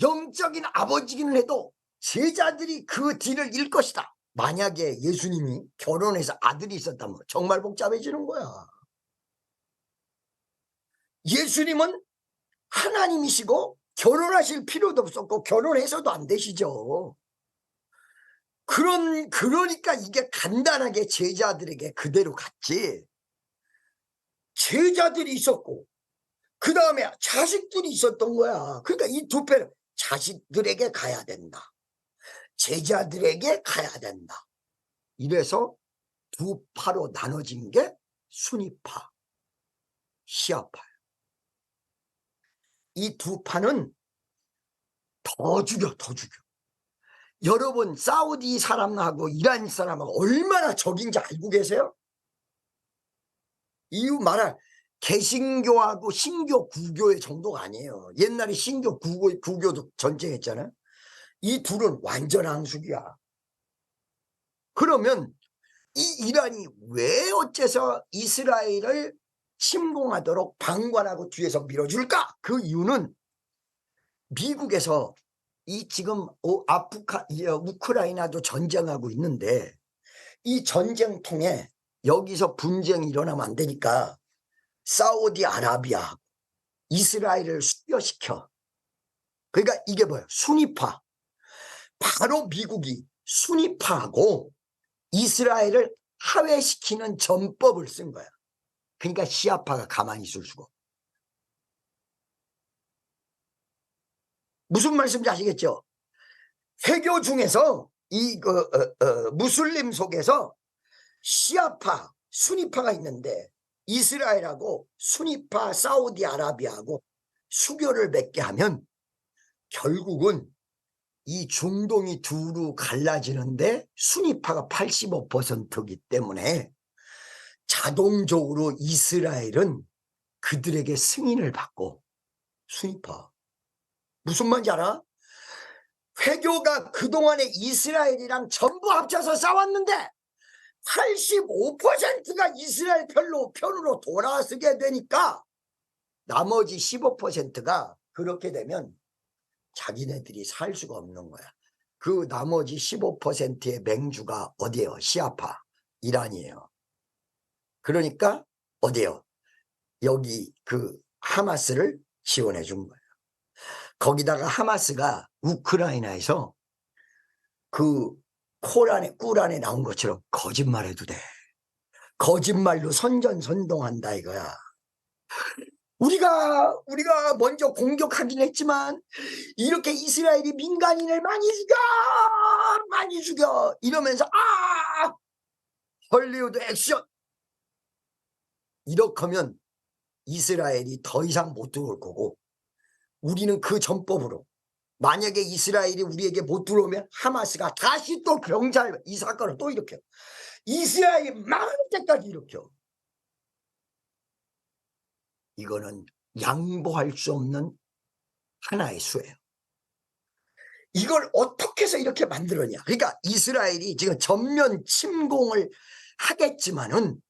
영적인 아버지기는 해도 제자들이 그 뒤를 일 것이다. 만약에 예수님이 결혼해서 아들이 있었다면 정말 복잡해지는 거야. 예수님은 하나님이시고 결혼하실 필요도 없었고 결혼해서도 안 되시죠. 그러니까 이게 간단하게 제자들에게 그대로 갔지. 제자들이 있었고 그 다음에 자식들이 있었던 거야. 그러니까 이 두 패는 자식들에게 가야 된다. 제자들에게 가야 된다. 이래서 두 파로 나눠진 게 순위파, 시아파예요. 이 두 파는 더 죽여. 여러분 사우디 사람하고 이란 사람하고 얼마나 적인지 알고 계세요? 이유 말할 개신교하고 신교 구교의 정도가 아니에요. 옛날에 신교 구교도 전쟁했잖아요. 이 둘은 완전 앙숙이야. 그러면 이 이란이 왜 어째서 이스라엘을 침공하도록 방관하고 뒤에서 밀어줄까? 그 이유는 미국에서 이 지금 우크라이나도 전쟁하고 있는데 이 전쟁 통해 여기서 분쟁이 일어나면 안 되니까 사우디아라비아 이스라엘을 수교시켜. 그러니까 이게 뭐예요? 순위파. 바로 미국이 순위파하고 이스라엘을 하회시키는 전법을 쓴 거야. 그러니까 시아파가 가만히 있을 수가 없어. 무슨 말씀인지 아시겠죠? 회교 중에서 이 무슬림 속에서 시아파, 순위파가 있는데 이스라엘하고 순위파 사우디아라비아하고 수교를 맺게 하면 결국은 이 중동이 두루 갈라지는데 순위파가 85%이기 때문에 자동적으로 이스라엘은 그들에게 승인을 받고 순위파. 무슨 말인지 알아? 회교가 그동안에 이스라엘이랑 전부 합쳐서 싸웠는데 85%가 이스라엘 편으로 돌아서게 되니까 나머지 15%가 그렇게 되면 자기네들이 살 수가 없는 거야. 그 나머지 15%의 맹주가 어디예요? 시아파, 이란이에요. 그러니까 어디예요? 여기 그 하마스를 지원해 준 거예요. 거기다가 하마스가 우크라이나에서 그 꿀 안에 나온 것처럼 거짓말해도 돼. 거짓말로 선전선동한다 이거야. 우리가 먼저 공격하긴 했지만 이렇게 이스라엘이 민간인을 많이 죽여 이러면서 헐리우드 액션 이렇게 하면 이스라엘이 더 이상 못 들어올 거고, 우리는 그 전법으로 만약에 이스라엘이 우리에게 못 들어오면 하마스가 다시 또 병살 이 사건을 또 일으켜. 이스라엘이 망할 때까지 일으켜. 이거는 양보할 수 없는 하나의 수예요. 이걸 어떻게 해서 이렇게 만들었냐. 그러니까 이스라엘이 지금 전면 침공을 하겠지만은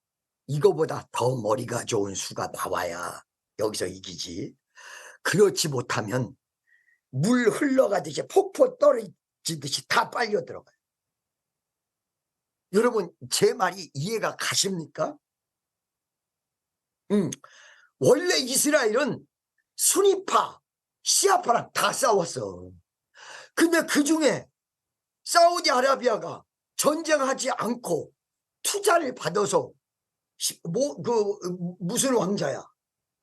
이거보다 더 머리가 좋은 수가 나와야 여기서 이기지. 그렇지 못하면 물 흘러가듯이 폭포 떨어지듯이 다 빨려 들어가요. 여러분 제 말이 이해가 가십니까? 원래 이스라엘은 수니파, 시아파랑 다 싸웠어. 근데 그중에 사우디아라비아가 전쟁하지 않고 투자를 받아서 무슨 왕자야?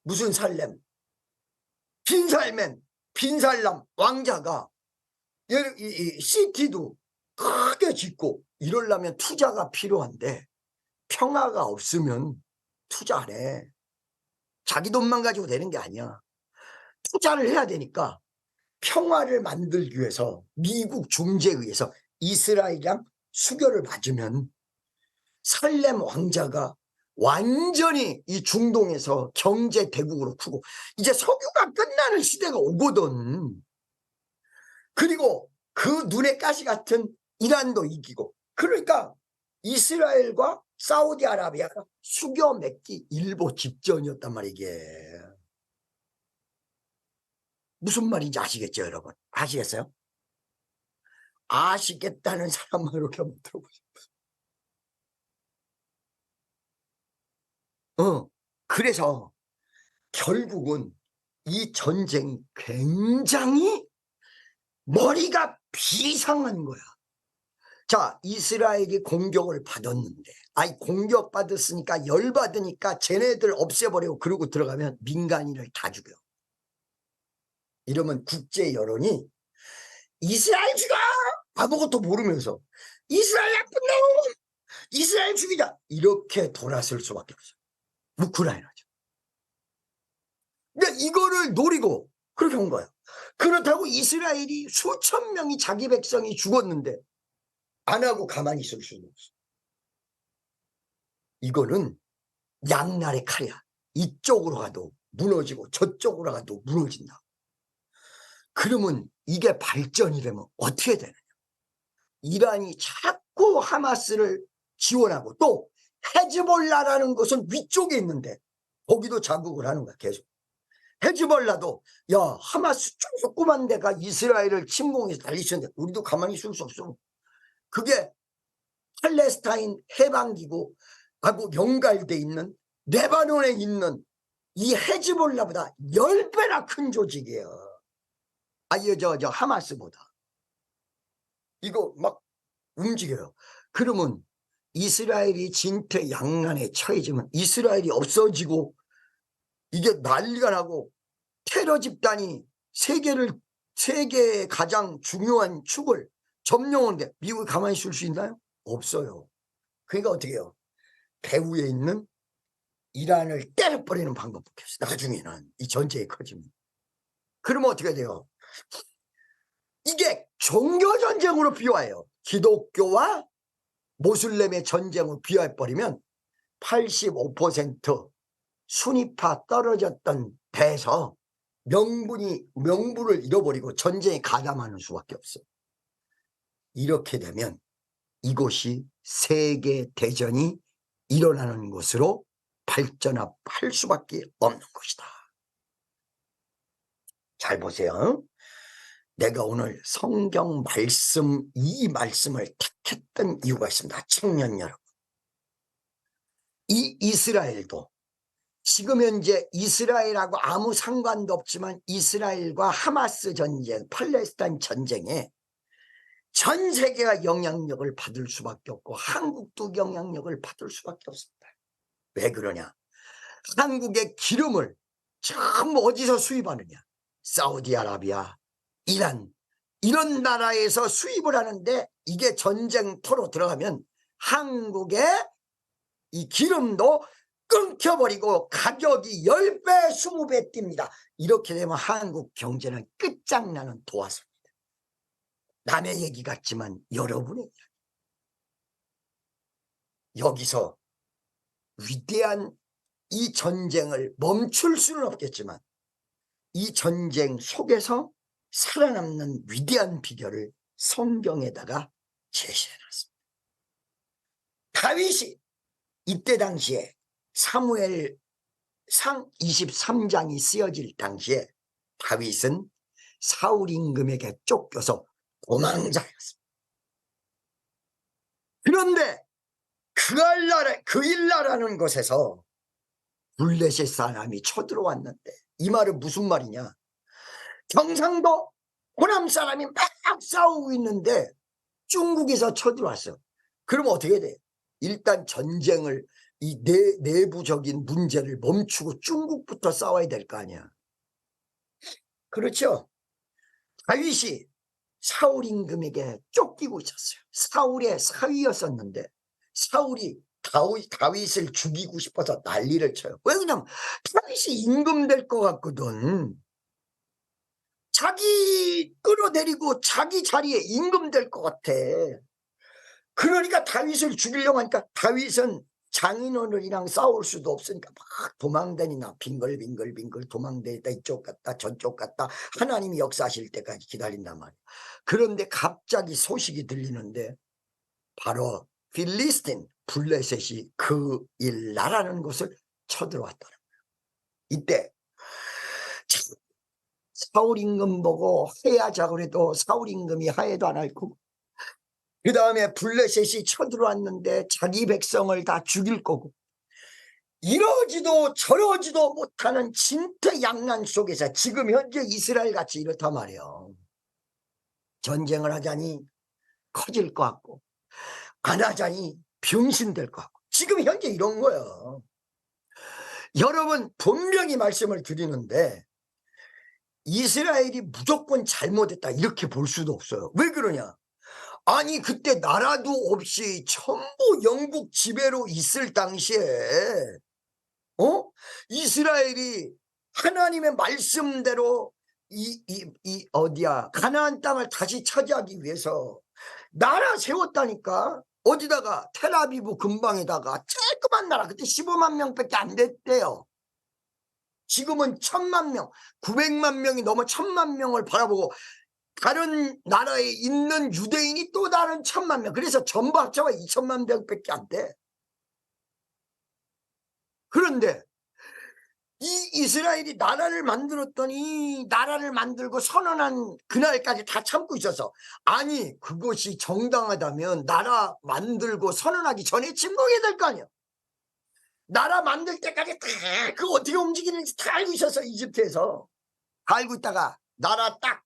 무슨 살렘? 빈살람 왕자가 시티도 크게 짓고 이러려면 투자가 필요한데 평화가 없으면 투자 안 해. 자기 돈만 가지고 되는 게 아니야. 투자를 해야 되니까 평화를 만들기 위해서 미국 중재에 의해서 이스라엘이랑 수교를 맞으면 살렘 왕자가 완전히 이 중동에서 경제 대국으로 크고 이제 석유가 끝나는 시대가 오거든. 그리고 그 눈에 가시 같은 이란도 이기고, 그러니까 이스라엘과 사우디아라비아가 수교 맺기 일보 직전이었단 말이야. 이게 무슨 말인지 아시겠죠 여러분? 아시겠어요? 아시겠다는 사람만 이렇게 한번 들어보세요. 그래서 결국은 이 전쟁이 굉장히 머리가 비상한 거야. 자, 이스라엘이 공격을 받았는데, 공격받았으니까 열받으니까 쟤네들 없애버리고 그러고 들어가면 민간인을 다 죽여. 이러면 국제 여론이 이스라엘 죽여! 아무것도 모르면서 이스라엘 나쁜 놈! 이스라엘 죽이자! 이렇게 돌아설 수밖에 없어요. 우크라이나죠. 그러니까 이거를 노리고 그렇게 한 거예요. 그렇다고 이스라엘이 수천 명이 자기 백성이 죽었는데 안 하고 가만히 있을 수는 없어. 이거는 양날의 칼이야. 이쪽으로 가도 무너지고 저쪽으로 가도 무너진다. 그러면 이게 발전이 되면 어떻게 되느냐. 이란이 자꾸 하마스를 지원하고 또 헤즈볼라라는 것은 위쪽에 있는데 거기도 자극을 하는 거야. 계속. 헤즈볼라도 야 하마스 조그만 데가 이스라엘을 침공해서 달리쳤는데 우리도 가만히 있을 수 없어. 그게 팔레스타인 해방기구하고 연결돼 있는 레바논에 있는 이 헤즈볼라보다 10배나 큰 조직이에요. 저 하마스보다. 이거 막 움직여요. 그러면 이스라엘이 진퇴양난에 처해지면 이스라엘이 없어지고 이게 난리가 나고 테러 집단이 세계의 가장 중요한 축을 점령하는데 미국이 가만히 있을 수 있나요? 없어요. 그러니까 어떻게 해요? 배후에 있는 이란을 때려버리는 방법밖에 없어요. 나중에는 이 전쟁이 커지면. 그러면 어떻게 돼요? 이게 종교전쟁으로 비화해요. 기독교와 모슬렘의 전쟁으로 비화해버리면 85% 순위파 떨어졌던 배에서 명분을 잃어버리고 전쟁에 가담하는 수밖에 없어요. 이렇게 되면 이곳이 세계 대전이 일어나는 곳으로 발전할 수밖에 없는 것이다. 잘 보세요. 내가 오늘 성경 말씀, 이 말씀을 택했던 이유가 있습니다. 청년 여러분, 이 이스라엘도 지금 현재 이스라엘하고 아무 상관도 없지만 이스라엘과 하마스 전쟁, 팔레스타인 전쟁에 전 세계가 영향력을 받을 수밖에 없고 한국도 영향력을 받을 수밖에 없습니다. 왜 그러냐? 한국의 기름을 전부 어디서 수입하느냐? 사우디아라비아, 이란, 이런 나라에서 수입을 하는데 이게 전쟁터로 들어가면 한국의 이 기름도 끊겨버리고 가격이 10배, 20배 뜁니다. 이렇게 되면 한국 경제는 끝장나는 도화선입니다. 남의 얘기 같지만 여러분의 이야기. 여기서 위대한 이 전쟁을 멈출 수는 없겠지만 이 전쟁 속에서 살아남는 위대한 비결을 성경에다가 제시해놨습니다. 다윗이 이때 당시에 사무엘상 23장이 쓰여질 당시에 다윗은 사울 임금에게 쫓겨서 도망자였습니다. 그런데 그일라라는 곳에서 블레셋 사람이 쳐들어왔는데 이 말은 무슨 말이냐? 경상도 호남 사람이 막 싸우고 있는데 중국에서 쳐들어왔어. 그럼 어떻게 돼? 일단 전쟁을 이 내부적인 문제를 멈추고 중국부터 싸워야 될 거 아니야. 그렇죠? 다윗이 사울 임금에게 쫓기고 있었어요. 사울의 사위였었는데 사울이 다윗을 죽이고 싶어서 난리를 쳐요. 왜 그러냐면 다윗이 임금 될 것 같거든. 자기 끌어내리고 자기 자리에 임금 될 것 같아. 그러니까 다윗을 죽이려고 하니까 다윗은 장인어른이랑 싸울 수도 없으니까 막 도망다니나 빙글빙글 도망다니다 이쪽 갔다 저쪽 갔다 하나님이 역사하실 때까지 기다린단 말이야. 그런데 갑자기 소식이 들리는데 바로 필리스틴 블레셋이 그일라라는 곳을 쳐들어왔다는 거예요. 이때 사울 임금 보고 해야자 그래도 사울 임금이 하해도 안 할 거고 그 다음에 블레셋이 쳐들어왔는데 자기 백성을 다 죽일 거고 이러지도 저러지도 못하는 진퇴양난 속에서 지금 현재 이스라엘 같이 이렇단 말이에요. 전쟁을 하자니 커질 것 같고 안 하자니 병신될 것 같고 지금 현재 이런 거예요. 여러분 분명히 말씀을 드리는데 이스라엘이 무조건 잘못했다 이렇게 볼 수도 없어요. 왜 그러냐? 아니 그때 나라도 없이 전부 영국 지배로 있을 당시에 이스라엘이 하나님의 말씀대로 어디야 가나안 땅을 다시 차지하기 위해서 나라 세웠다니까. 어디다가 텔아비브 근방에다가 쬐끄만 나라 그때 15만 명밖에 안 됐대요. 지금은 1000만 명 900만 명이 넘어 1000만 명을 바라보고 다른 나라에 있는 유대인이 또 다른 1000만 명 그래서 전부 합쳐가 2000만 명밖에 안 돼. 그런데 이 이스라엘이 나라를 만들었더니 나라를 만들고 선언한 그날까지 다 참고 있어서 아니 그것이 정당하다면 나라 만들고 선언하기 전에 침공해야 될 거 아니야. 나라 만들 때까지 다 그거 어떻게 움직이는지 다 알고 있었어. 이집트에서 다 알고 있다가 나라 딱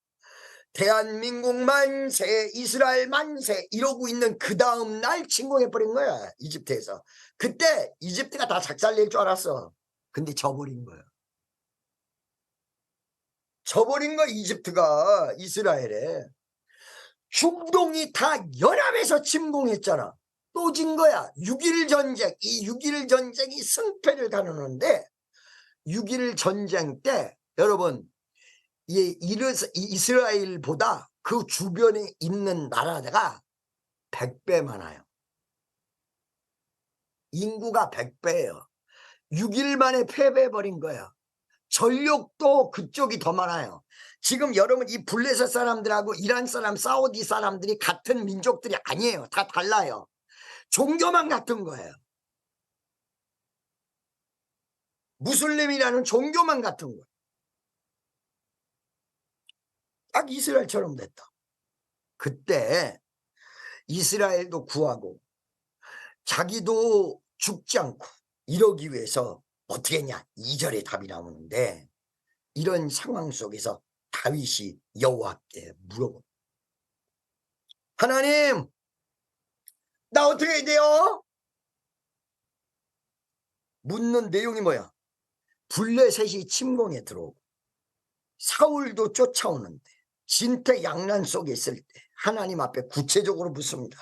대한민국 만세 이스라엘 만세 이러고 있는 그 다음 날 침공해버린 거야. 이집트에서. 그때 이집트가 다 작살낼 줄 알았어. 근데 져버린 거야. 져버린 거야. 이집트가 이스라엘에. 중동이 다 연합해서 침공했잖아. 또 진 거야. 6.1 전쟁. 이 6.1 전쟁이 승패를 가르는데 6.1 전쟁 때 여러분 이스라엘보다 그 주변에 있는 나라가 100배 많아요. 인구가 100배예요. 6일 만에 패배해버린 거야. 전력도 그쪽이 더 많아요. 지금 여러분 이 블레셋 사람들하고 이란 사람, 사우디 사람들이 같은 민족들이 아니에요. 다 달라요. 종교만 같은 거예요. 무슬림이라는 종교만 같은 거예요. 딱 이스라엘처럼 됐다. 그때 이스라엘도 구하고 자기도 죽지 않고 이러기 위해서 어떻게 했냐. 2절에 답이 나오는데 이런 상황 속에서 다윗이 여호와께 물어봅니다. 하나님, 나 어떻게 해야 돼요? 묻는 내용이 뭐야? 블레셋이 침공에 들어오고 사울도 쫓아오는데 진퇴양난 속에 있을 때 하나님 앞에 구체적으로 묻습니다.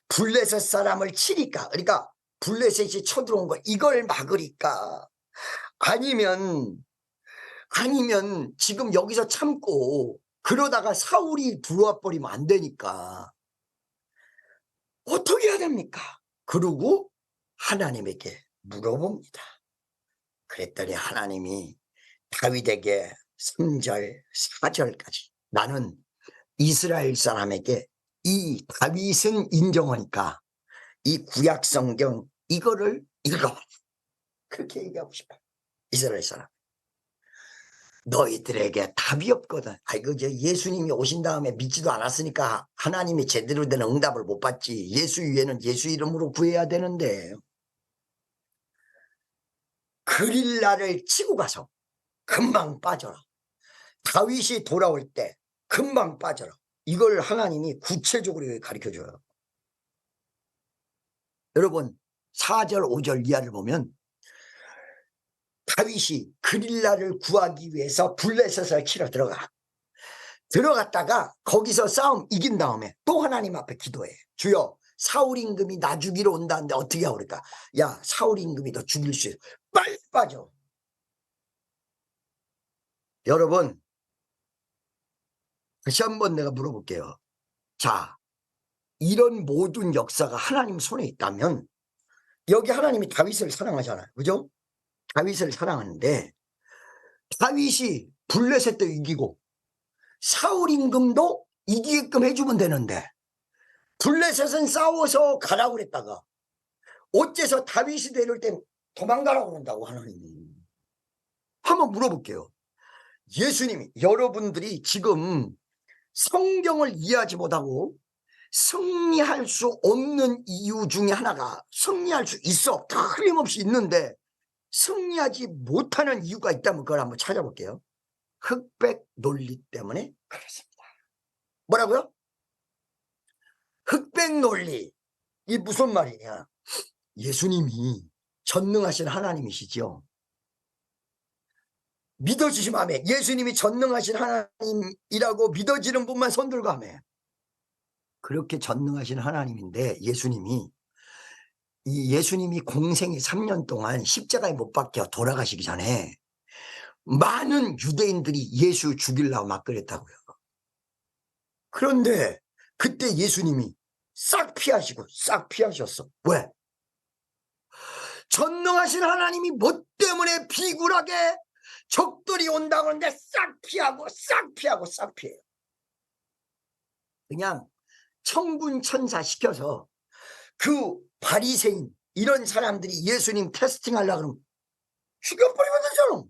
블레셋 사람을 치리까? 그러니까 블레셋이 쳐들어온 거 이걸 막으리까? 아니면 지금 여기서 참고 그러다가 사울이 들어와 버리면 안 되니까 어떻게 해야 됩니까? 그러고 하나님에게 물어봅니다. 그랬더니 하나님이 다윗에게 3절 4절까지 나는 이스라엘 사람에게 이 다윗은 인정하니까 이 구약 성경 이거를 읽어. 그렇게 얘기하고 싶어요. 이스라엘 사람. 너희들에게 답이 없거든. 아이고, 예수님이 오신 다음에 믿지도 않았으니까 하나님이 제대로 된 응답을 못 받지. 예수 위에는 예수 이름으로 구해야 되는데. 그릴라를 치고 가서 금방 빠져라. 다윗이 돌아올 때 금방 빠져라. 이걸 하나님이 구체적으로 가르쳐줘요. 여러분 4절 5절 이하를 보면 다윗이 그릴라를 구하기 위해서 블레셋을 치러 들어갔다가 거기서 싸움 이긴 다음에 또 하나님 앞에 기도해. 주여, 사울 임금이 나 죽이러 온다는데 어떻게 하고 그럴까? 야, 사울 임금이 너 죽일 수 있어. 빨리 빠져. 여러분 다시 한번 내가 물어볼게요. 자, 이런 모든 역사가 하나님 손에 있다면 여기 하나님이 다윗을 사랑하잖아요. 그죠? 다윗을 사랑하는데 다윗이 블레셋도 이기고 사울 임금도 이기게끔 해주면 되는데 블레셋은 싸워서 가라고 그랬다가 어째서 다윗이 내릴 땐 도망가라고 그런다고 하나님이. 한번 물어볼게요. 예수님이 여러분들이 지금 성경을 이해하지 못하고 승리할 수 없는 이유 중에 하나가 승리할 수 있어. 틀림없이 있는데 승리하지 못하는 이유가 있다면 그걸 한번 찾아볼게요. 흑백 논리 때문에 그렇습니다. 뭐라고요? 흑백 논리. 이 무슨 말이냐? 예수님이 전능하신 하나님이시죠. 믿어주시면 아멘. 예수님이 전능하신 하나님이라고 믿어지는 분만 손 들고 아멘. 그렇게 전능하신 하나님인데 예수님이 공생이 3년 동안 십자가에 못 박혀 돌아가시기 전에 많은 유대인들이 예수 죽이려고 막 그랬다고요. 그런데 그때 예수님이 싹 피하셨어. 왜? 전능하신 하나님이 뭐 때문에 비굴하게 적들이 온다고 하는데 싹 피해요. 그냥 천군 천사 시켜서 그 바리새인 이런 사람들이 예수님 테스팅 하려고 그러면 죽여버리면 되잖아.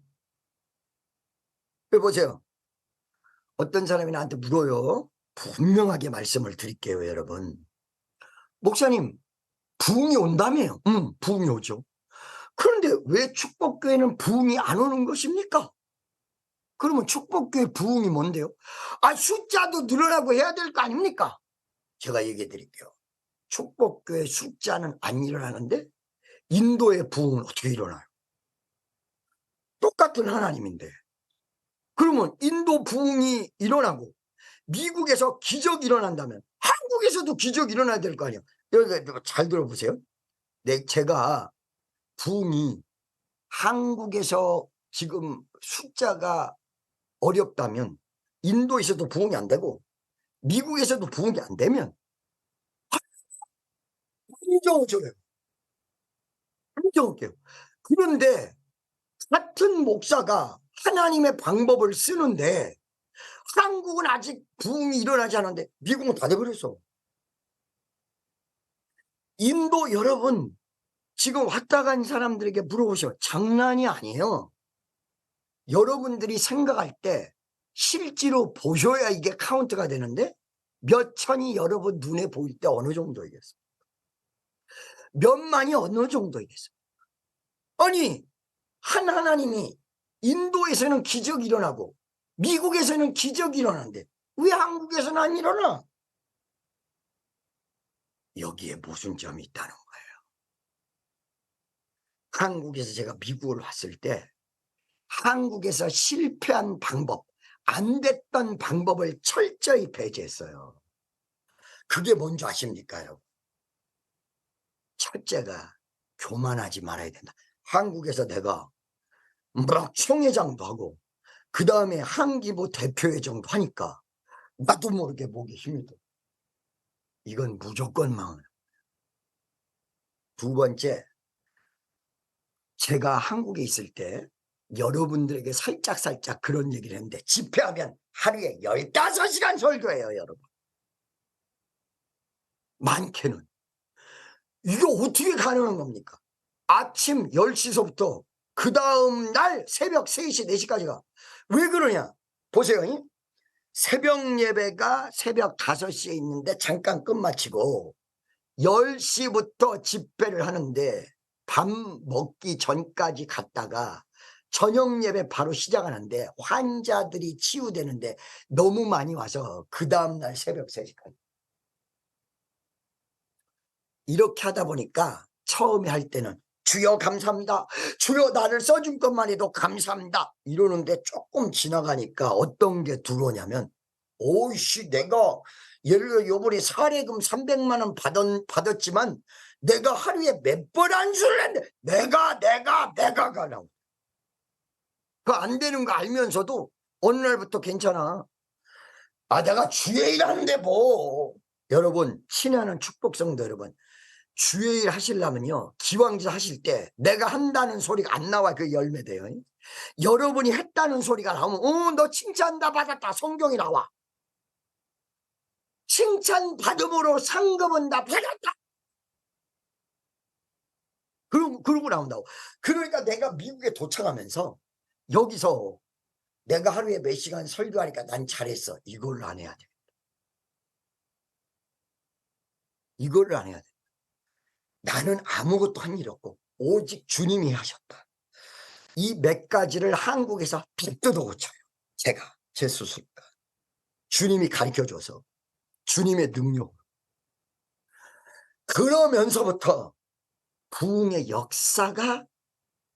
보세요. 어떤 사람이 나한테 물어요. 분명하게 말씀을 드릴게요, 여러분. 목사님, 부흥이 온다며요. 부흥이 오죠. 그런데 왜 축복교회는 부흥이 안 오는 것입니까? 그러면 축복교회 부흥이 뭔데요? 숫자도 늘어나고 해야 될 거 아닙니까? 제가 얘기해 드릴게요. 축복교회 숫자는 안 일어나는데 인도의 부흥은 어떻게 일어나요? 똑같은 하나님인데. 그러면 인도 부흥이 일어나고 미국에서 기적이 일어난다면 한국에서도 기적이 일어나야 될 거 아니에요. 여러분 잘 들어보세요. 제가 부흥이 한국에서 지금 숫자가 어렵다면 인도에서도 부흥이 안 되고 미국에서도 부흥이 안 되면 인정해줘요. 인정할게요. 그런데 같은 목사가 하나님의 방법을 쓰는데 한국은 아직 부흥이 일어나지 않았는데 미국은 다 돼버렸어. 인도 여러분 지금 왔다 간 사람들에게 물어보시면 장난이 아니에요. 여러분들이 생각할 때 실제로 보셔야 이게 카운트가 되는데 몇 천이 여러분 눈에 보일 때 어느 정도이겠어요? 몇만이 어느 정도이겠어요? 아니 하나님이 인도에서는 기적이 일어나고 미국에서는 기적이 일어나는데 왜 한국에서는 안 일어나? 여기에 무슨 점이 있다는 거예요. 한국에서 제가 미국을 왔을 때 한국에서 실패한 방법, 안 됐던 방법을 철저히 배제했어요. 그게 뭔지 아십니까요? 첫째가 교만하지 말아야 된다. 한국에서 내가 막 총회장도 하고 그 다음에 한기부 대표회장도 하니까 나도 모르게 목에 힘이 들어. 이건 무조건 망해요. 두 번째, 제가 한국에 있을 때 여러분들에게 살짝 그런 얘기를 했는데 집회하면 하루에 15시간 설교해요, 여러분. 많게는. 이게 어떻게 가능한 겁니까? 아침 10시서부터 그 다음 날 새벽 3시, 4시까지가. 왜 그러냐? 보세요. 새벽 예배가 새벽 5시에 있는데 잠깐 끝마치고 10시부터 집회를 하는데 밥 먹기 전까지 갔다가 저녁 예배 바로 시작하는데 환자들이 치유되는데 너무 많이 와서 그 다음날 새벽 3시까지. 이렇게 하다 보니까 처음에 할 때는 주여 감사합니다. 주여 나를 써준 것만 해도 감사합니다. 이러는데 조금 지나가니까 어떤 게 들어오냐면 오이씨 내가 예를 들어 요번에 사례금 300만 원 받았지만 내가 하루에 몇 번 안수를 했는데 내가 가라고. 그 안 되는 거 알면서도 어느 날부터 괜찮아. 아 내가 주의 일 하는데 뭐. 여러분 친애하는 축복성도 여러분 주의 일 하시려면요 기왕짓 하실 때 내가 한다는 소리가 안 나와 그 열매 돼요. 여러분이 했다는 소리가 나오면 너 칭찬 다 받았다 성경이 나와. 칭찬 받음으로 상급은 다 받았다. 그러고 나온다고. 그러니까 내가 미국에 도착하면서 여기서 내가 하루에 몇 시간 설교하니까 난 잘했어. 이걸로 안 해야 돼. 이걸로 안 해야 돼. 나는 아무것도 한 일 없고 오직 주님이 하셨다. 이 몇 가지를 한국에서 빗뜯어 고쳐요. 제가 제 스스로가 주님이 가르쳐줘서 주님의 능력. 그러면서부터 부흥의 역사가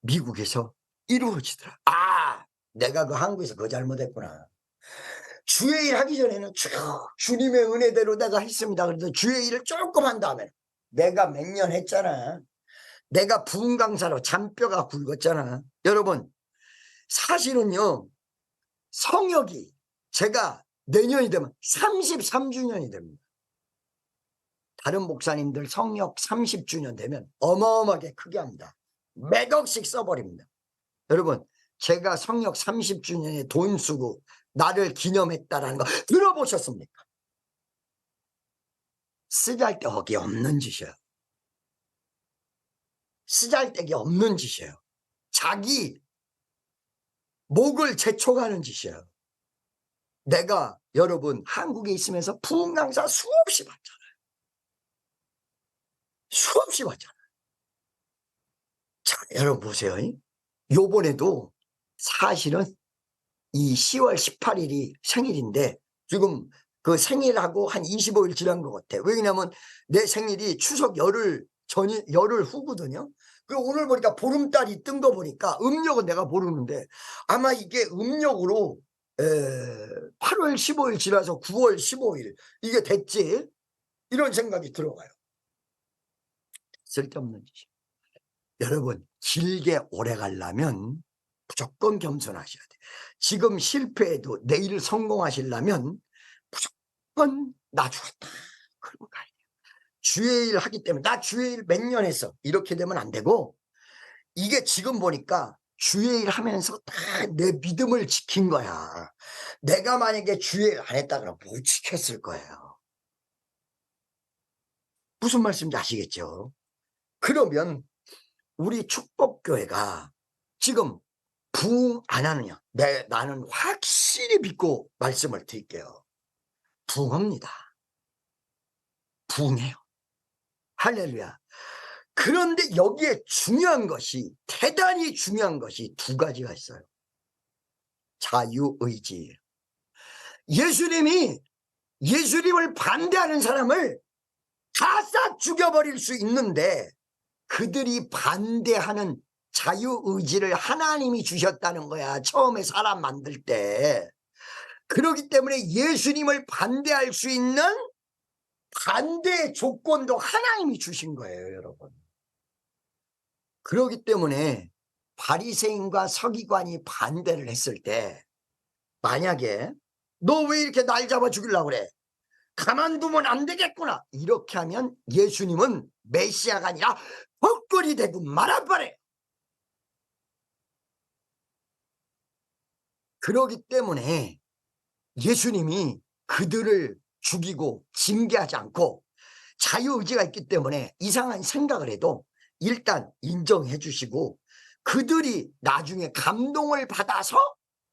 미국에서 이루어지더라. 아 내가 그 한국에서 그거 잘못했구나. 주의 일 하기 전에는 주님의 은혜대로 내가 했습니다. 그래도 주의 일을 조금 한 다음에 내가 몇 년 했잖아. 내가 부흥 강사로 잔뼈가 굵었잖아. 여러분 사실은요 성역이 제가 내년이 되면 33주년이 됩니다. 다른 목사님들 성역 30주년 되면 어마어마하게 크게 합니다. 몇 억씩 써버립니다. 여러분 제가 성역 30주년에 돈 쓰고 나를 기념했다라는 거 들어보셨습니까? 쓰잘데기 없는 짓이에요. 쓰잘데기 없는 짓이에요. 자기 목을 제촉하는 짓이에요. 내가 여러분 한국에 있으면서 부흥 강사 수없이 봤잖아요. 수없이 봤잖아요. 자 여러분 보세요. 요번에도 사실은 이 10월 18일이 생일인데 지금 그 생일하고 한 25일 지난 것 같아. 왜냐면 내 생일이 추석 열흘 후거든요. 그 오늘 보니까 보름달이 뜬 거 보니까 음력은 내가 모르는데 아마 이게 음력으로 8월 15일 지나서 9월 15일 이게 됐지 이런 생각이 들어가요. 쓸데없는 짓이. 여러분 길게 오래 가려면 무조건 겸손하셔야 돼. 지금 실패해도 내일 성공하시려면 무조건 나 죽었다. 그러고 가야 돼요. 주의 일 하기 때문에 나 주의 일 몇 년 했어. 이렇게 되면 안 되고 이게 지금 보니까 주의 일 하면서 다 내 믿음을 지킨 거야. 내가 만약에 주의 일 안 했다 그러면 못 지켰을 거예요. 무슨 말씀인지 아시겠죠? 그러면 우리 축복교회가 지금 부흥 안 하느냐? 나는 확실히 믿고 말씀을 드릴게요. 부흥합니다. 부흥해요. 할렐루야. 그런데 여기에 중요한 것이, 대단히 중요한 것이 두 가지가 있어요. 자유의지. 예수님을 반대하는 사람을 다 싹 죽여버릴 수 있는데, 그들이 반대하는 자유의지를 하나님이 주셨다는 거야. 처음에 사람 만들 때. 그렇기 때문에 예수님을 반대할 수 있는 반대의 조건도 하나님이 주신 거예요, 여러분. 그렇기 때문에 바리새인과 서기관이 반대를 했을 때, 만약에 너 왜 이렇게 날 잡아 죽이려고 그래? 가만두면 안 되겠구나. 이렇게 하면 예수님은 메시아가 아니라 헛골이 되고 말아버려요. 그렇기 때문에 예수님이 그들을 죽이고 징계하지 않고 자유의지가 있기 때문에 이상한 생각을 해도 일단 인정해 주시고, 그들이 나중에 감동을 받아서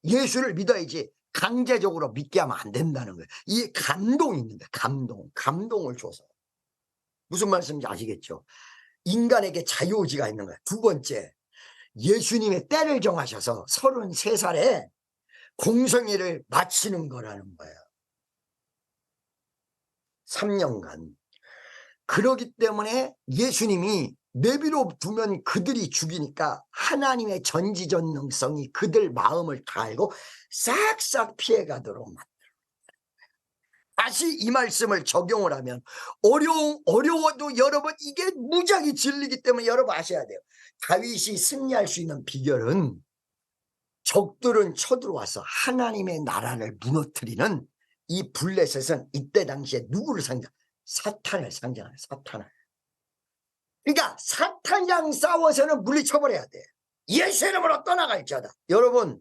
예수를 믿어야지 강제적으로 믿게 하면 안 된다는 거예요. 이 감동이 있는데, 감동을 줘서. 무슨 말씀인지 아시겠죠? 인간에게 자유의지가 있는 거예요. 두 번째, 예수님의 때를 정하셔서 33살에 공생애를 마치는 거라는 거예요. 3년간. 그러기 때문에 예수님이 내비로 두면 그들이 죽이니까 하나님의 전지전능성이 그들 마음을 다 알고 싹싹 피해가도록 만들어요. 다시 이 말씀을 적용을 하면, 어려워도 여러분 이게 무지하게 진리기 때문에 여러분 아셔야 돼요. 다윗이 승리할 수 있는 비결은 적들은 쳐들어와서 하나님의 나라를 무너뜨리는 이 블레셋은 이때 당시에 누구를 사탄을 상징하는, 사탄을. 그러니까 사탄이랑 싸워서는 물리쳐버려야 돼. 예수 이름으로 떠나갈지어다. 여러분,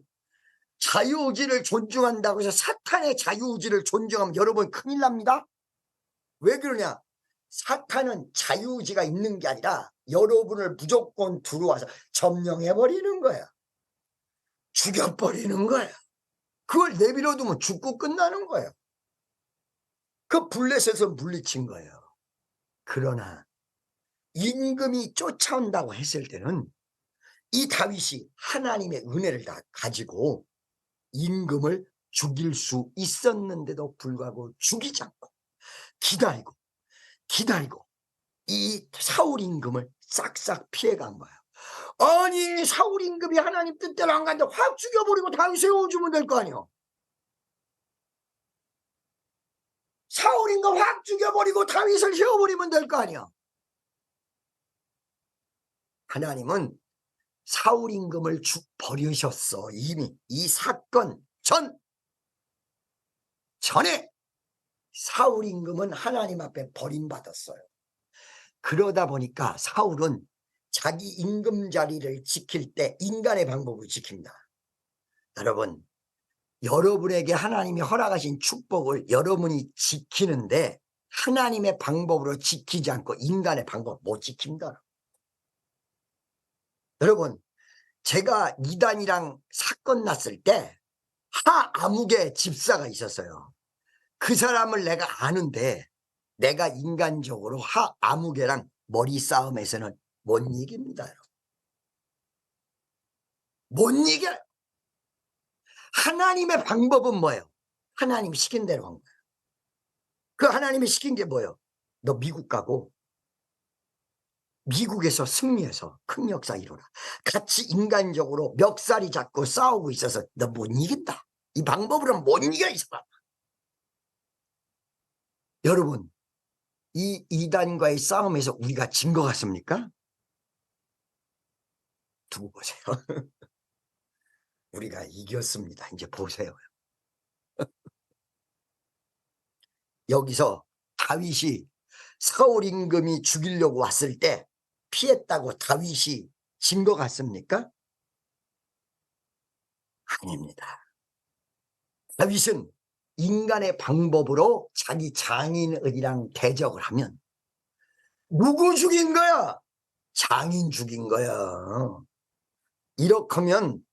자유의지를 존중한다고 해서 사탄의 자유의지를 존중하면 여러분 큰일 납니다. 왜 그러냐? 사탄은 자유의지가 있는 게 아니라 여러분을 무조건 들어와서 점령해버리는 거야. 죽여버리는 거야. 그걸 내버려두면 죽고 끝나는 거예요. 그 블레셋에서 물리친 거예요. 그러나 임금이 쫓아온다고 했을 때는 이 다윗이 하나님의 은혜를 다 가지고 임금을 죽일 수 있었는데도 불구하고 죽이지 않고 기다리고 이 사울 임금을 싹싹 피해간 거예요. 아니, 사울 임금이 하나님 뜻대로 안 간다 확 죽여버리고 다윗 세워주면 될 거 아니에요. 사울 임금 확 죽여버리고 다윗을 세워버리면 될 거 아니야. 하나님은 사울 임금을 버리셨어. 이미 이 사건 전에 사울 임금은 하나님 앞에 버림받았어요. 그러다 보니까 사울은 자기 임금 자리를 지킬 때 인간의 방법을 지킵니다. 여러분, 여러분에게 하나님이 허락하신 축복을 여러분이 지키는데 하나님의 방법으로 지키지 않고 인간의 방법 못 지킵니다. 여러분, 제가 이단이랑 사건 났을 때 하아무개 집사가 있었어요. 그 사람을 내가 아는데 내가 인간적으로 하아무개랑 머리 싸움에서는 못 이깁니다. 못 이겨요. 하나님의 방법은 뭐예요? 하나님이 시킨 대로 한 거예요. 그 하나님이 시킨 게 뭐예요? 너 미국 가고 미국에서 승리해서 큰 역사 이루라. 같이 인간적으로 멱살이 잡고 싸우고 있어서 너 못 이긴다. 이 방법으로는 못 이겨 이 사람. 여러분, 이 이단과의 싸움에서 우리가 진 것 같습니까? 두고 보세요. 우리가 이겼습니다. 이제 보세요. 여기서 다윗이 사울 임금이 죽이려고 왔을 때 피했다고 다윗이 진 것 같습니까? 아닙니다. 다윗은 인간의 방법으로 자기 장인어리랑 대적을 하면 누구 죽인 거야? 장인 죽인 거야. 이렇게 하면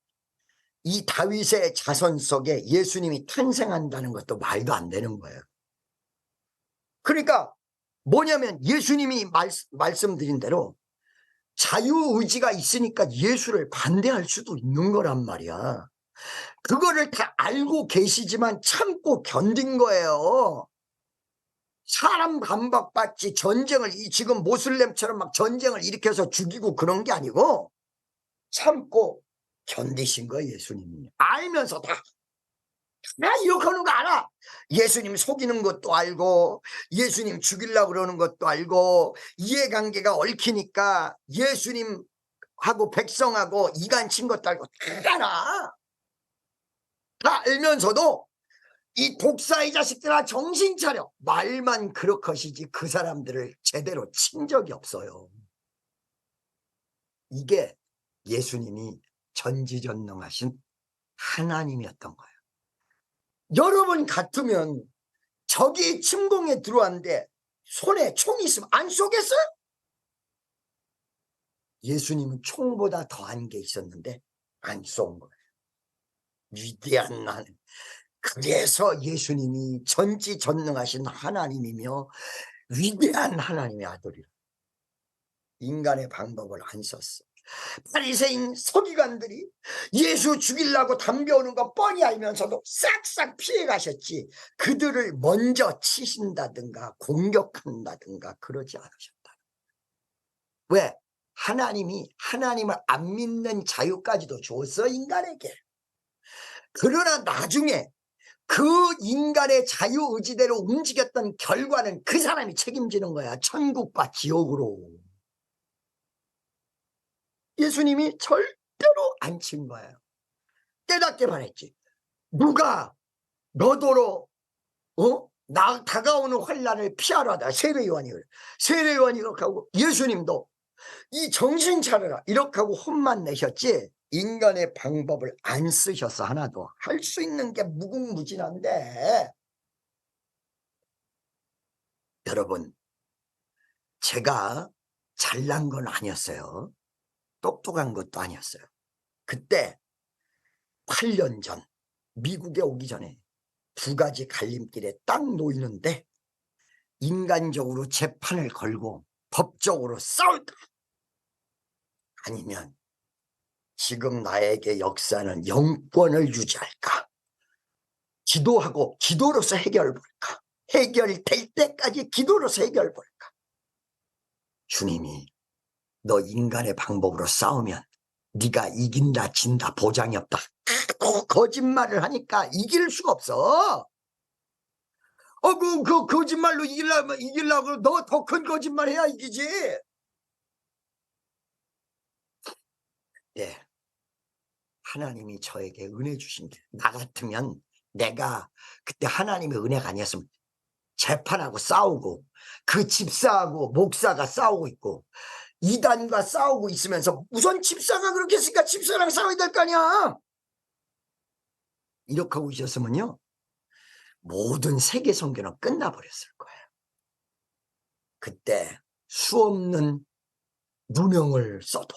이 다윗의 자손 속에 예수님이 탄생한다는 것도 말도 안 되는 거예요. 그러니까 뭐냐면 예수님이 말씀드린 대로 자유의지가 있으니까 예수를 반대할 수도 있는 거란 말이야. 그거를 다 알고 계시지만 참고 견딘 거예요. 사람 반박받지 전쟁을 지금 모슬렘처럼 막 전쟁을 일으켜서 죽이고 그런 게 아니고 참고 견디신 거예요. 예수님이 알면서 다 이렇게 하는 거 알아. 예수님 속이는 것도 알고 예수님 죽이려고 그러는 것도 알고 이해관계가 얽히니까 예수님하고 백성하고 이간 친 것도 알고 다 알아. 다 알면서도 이 독사의 자식들아 정신 차려. 말만 그렇게 하시지 그 사람들을 제대로 친 적이 없어요. 이게 예수님이 전지전능하신 하나님이었던 거예요. 여러분 같으면 적이 침공에 들어왔는데 손에 총이 있으면 안 쏘겠어요? 예수님은 총보다 더한 게 있었는데 안 쏜 거예요. 위대한 하나님. 그래서 예수님이 전지전능하신 하나님이며 위대한 하나님의 아들이라. 인간의 방법을 안 썼어. 바리새인 서기관들이 예수 죽이려고 담벼오는 거 뻔히 알면서도 싹싹 피해 가셨지 그들을 먼저 치신다든가 공격한다든가 그러지 않으셨다. 왜? 하나님이 하나님을 안 믿는 자유까지도 줬어 인간에게. 그러나 나중에 그 인간의 자유의지대로 움직였던 결과는 그 사람이 책임지는 거야. 천국과 지옥으로. 예수님이 절대로 안 친 거예요. 깨닫게 말했지. 누가 너더러 나 다가오는 환란을 피하라다. 세례요한이 그래. 세례요한이 이렇게 하고 예수님도 이 정신 차려라 이렇게 하고 혼만 내셨지 인간의 방법을 안 쓰셔서 하나도. 할 수 있는 게 무궁무진한데 여러분 제가 잘난 건 아니었어요. 똑똑한 것도 아니었어요. 그때 8년 전 미국에 오기 전에 두 가지 갈림길에 딱 놓이는데 인간적으로 재판을 걸고 법적으로 싸울까? 아니면 지금 나에게 역사는 영권을 유지할까? 기도하고 기도로서 해결볼까? 해결될 때까지 기도로서 해결볼까? 주님이 너 인간의 방법으로 싸우면 네가 이긴다 진다 보장이 없다. 거짓말을 하니까 이길 수가 없어. 그 거짓말로 이기려고 너 더 큰 거짓말 해야 이기지. 네. 하나님이 저에게 은혜 주신 게 나 같으면 내가 그때 하나님의 은혜가 아니었으면 재판하고 싸우고 그 집사하고 목사가 싸우고 있고 이단과 싸우고 있으면서 우선 집사가 그렇게 했으니까 집사랑 싸워야 될 거 아니야. 이렇게 하고 있었으면요 모든 세계 선교는 끝나버렸을 거예요. 그때 수없는 누명을 써도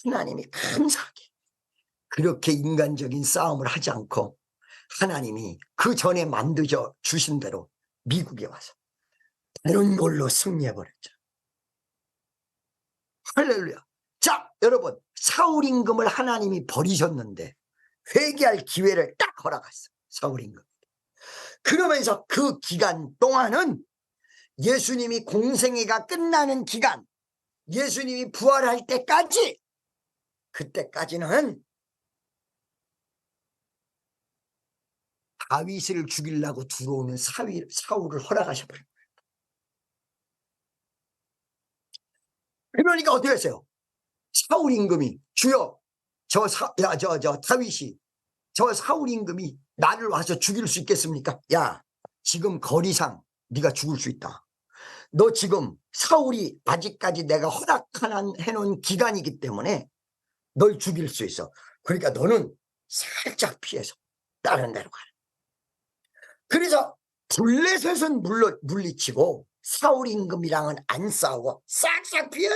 하나님이 감사하게 그렇게 인간적인 싸움을 하지 않고 하나님이 그 전에 만들어 주신 대로 미국에 와서 다른 걸로 승리해버렸죠. 할렐루야. 자 여러분 사울 임금을 하나님이 버리셨는데 회개할 기회를 딱 허락했어요. 사울 임금. 그러면서 그 기간 동안은 예수님이 공생애가 끝나는 기간 예수님이 부활할 때까지 그때까지는 다윗을 죽이려고 들어오는 사울을 허락하셔버린 거예요. 그러니까 어떻게 했어요? 사울 임금이 주여 저 다윗이 저 사울 임금이 나를 와서 죽일 수 있겠습니까? 야 지금 거리상 네가 죽을 수 있다. 너 지금 사울이 아직까지 내가 허락해놓은 기간이기 때문에 널 죽일 수 있어. 그러니까 너는 살짝 피해서 다른 데로 가요. 그래서 블레셋은 물리치고 사울 임금이랑은 안 싸우고 싹싹 피해.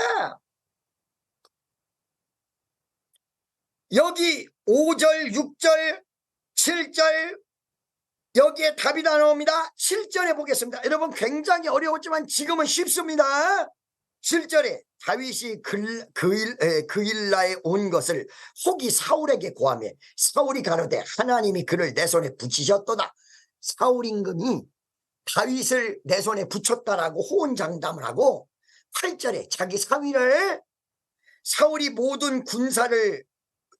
여기 5절, 6절, 7절 여기에 답이 다 나옵니다. 7절에 보겠습니다. 여러분 굉장히 어려웠지만 지금은 쉽습니다. 7절에 다윗이 그일라에 온 것을 혹이 사울에게 고하며 사울이 가로되 하나님이 그를 내 손에 붙이셨도다. 사울 임금이 다윗을 내 손에 붙였다라고 호언장담을 하고 8절에 자기 사위를 사울이 모든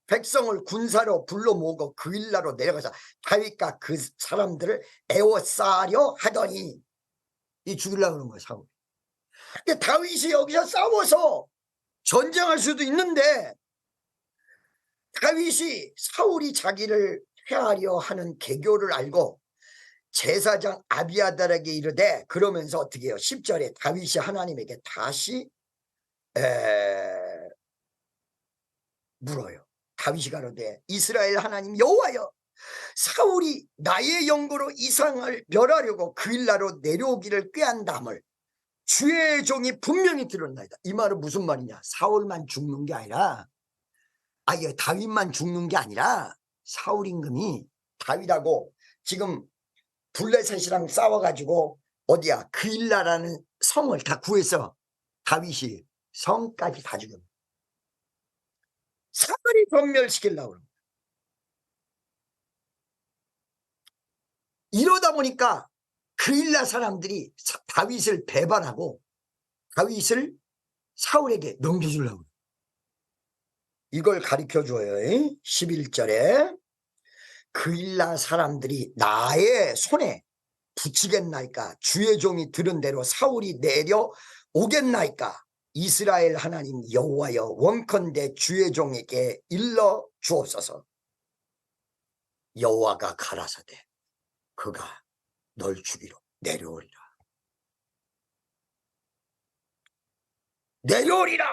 백성을 군사로 불러 모으고 그일라로 내려가서 다윗과 그 사람들을 에워싸려 하더니 이 죽이려고 하는 거예요, 사울. 근데 다윗이 여기서 싸워서 전쟁할 수도 있는데 다윗이 사울이 자기를 해하려 하는 계교를 알고 제사장 아비아달에게 이르되 그러면서 어떻게 해요? 10절에 다윗이 하나님에게 다시 물어요. 다윗이 가로되 이스라엘 하나님 여호와여 사울이 나의 영거로 이상을 멸하려고 그일라로 내려오기를 꾀한다함을 주의 종이 분명히 들었나이다. 이 말은 무슨 말이냐? 사울만 죽는 게 아니라 아예 다윗만 죽는 게 아니라 사울 임금이 다윗하고 지금 블레셋이랑 싸워가지고 어디야 그일라라는 성을 다 구해서 다윗이 성까지 다 죽였다. 사울이 전멸시키려고 합니다. 이러다 보니까 그일라 사람들이 다윗을 배반하고 다윗을 사울에게 넘겨주려고 해요. 이걸 가르쳐줘요. 11절에 그일라 사람들이 나의 손에 붙이겠나이까 주의 종이 들은 대로 사울이 내려오겠나이까 이스라엘 하나님 여호와여 원컨대 주의 종에게 일러 주옵소서. 여호와가 가라사대 그가 널 죽이러 내려오리라. 내려오리라.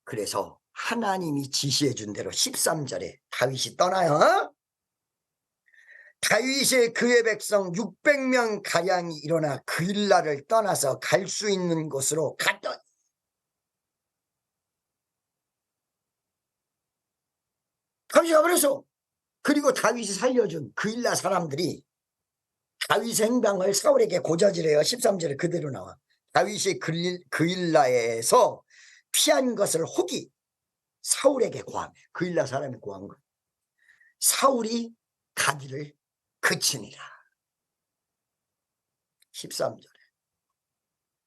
그래서 하나님이 지시해 준 대로 13절에 다윗이 떠나요. 다윗의 그의 백성 600명 가량이 일어나 그일라를 떠나서 갈 수 있는 곳으로 갔더니 다윗이 가버렸어. 그리고 다윗이 살려준 그일라 사람들이 다윗의 행방을 사울에게 고자질해요. 13절에 그대로 나와. 다윗이 그일라에서 피한 것을 혹이 사울에게 고하며 그일라 사람이 고한 거예요. 사울이 가기를 그치니라. 13절에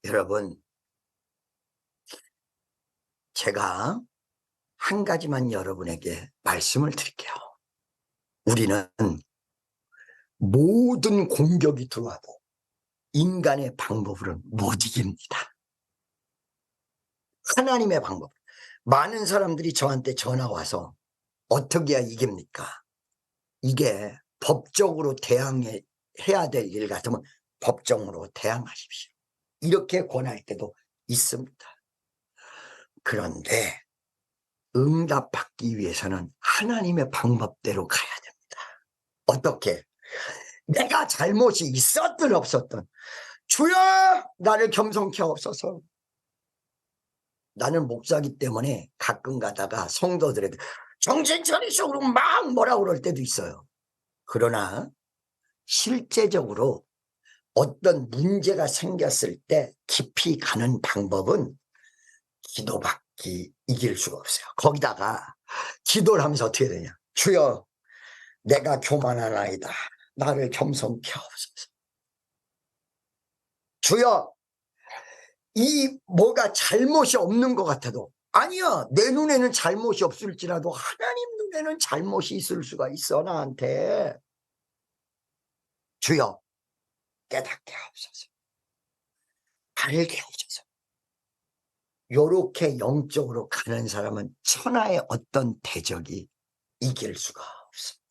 여러분 제가 한 가지만 여러분에게 말씀을 드릴게요. 우리는 모든 공격이 들어와도 인간의 방법으로는 못 이깁니다. 하나님의 방법. 많은 사람들이 저한테 전화 와서 어떻게 해야 이깁니까? 이게 법적으로 대항해야 될 일 같으면 법적으로 대항하십시오. 이렇게 권할 때도 있습니다. 그런데 응답받기 위해서는 하나님의 방법대로 가야 됩니다. 어떻게? 내가 잘못이 있었든 없었든 주여 나를 겸손케 하옵소서. 나는 목사기 때문에 가끔 가다가 성도들에게 정신 차리시오 그러고 막 뭐라 그럴 때도 있어요. 그러나 실제적으로 어떤 문제가 생겼을 때 깊이 가는 방법은 기도밖에 이길 수가 없어요. 거기다가 기도를 하면서 어떻게 되냐? 주여 내가 교만한 아이다. 나를 겸손케 하옵소서. 주여 이 뭐가 잘못이 없는 것 같아도 아니야 내 눈에는 잘못이 없을지라도 하나님 눈에는 잘못이 있을 수가 있어. 나한테 주여 깨닫게 하옵소서. 알게 하옵소서. 요렇게 영적으로 가는 사람은 천하의 어떤 대적이 이길 수가 없습니다.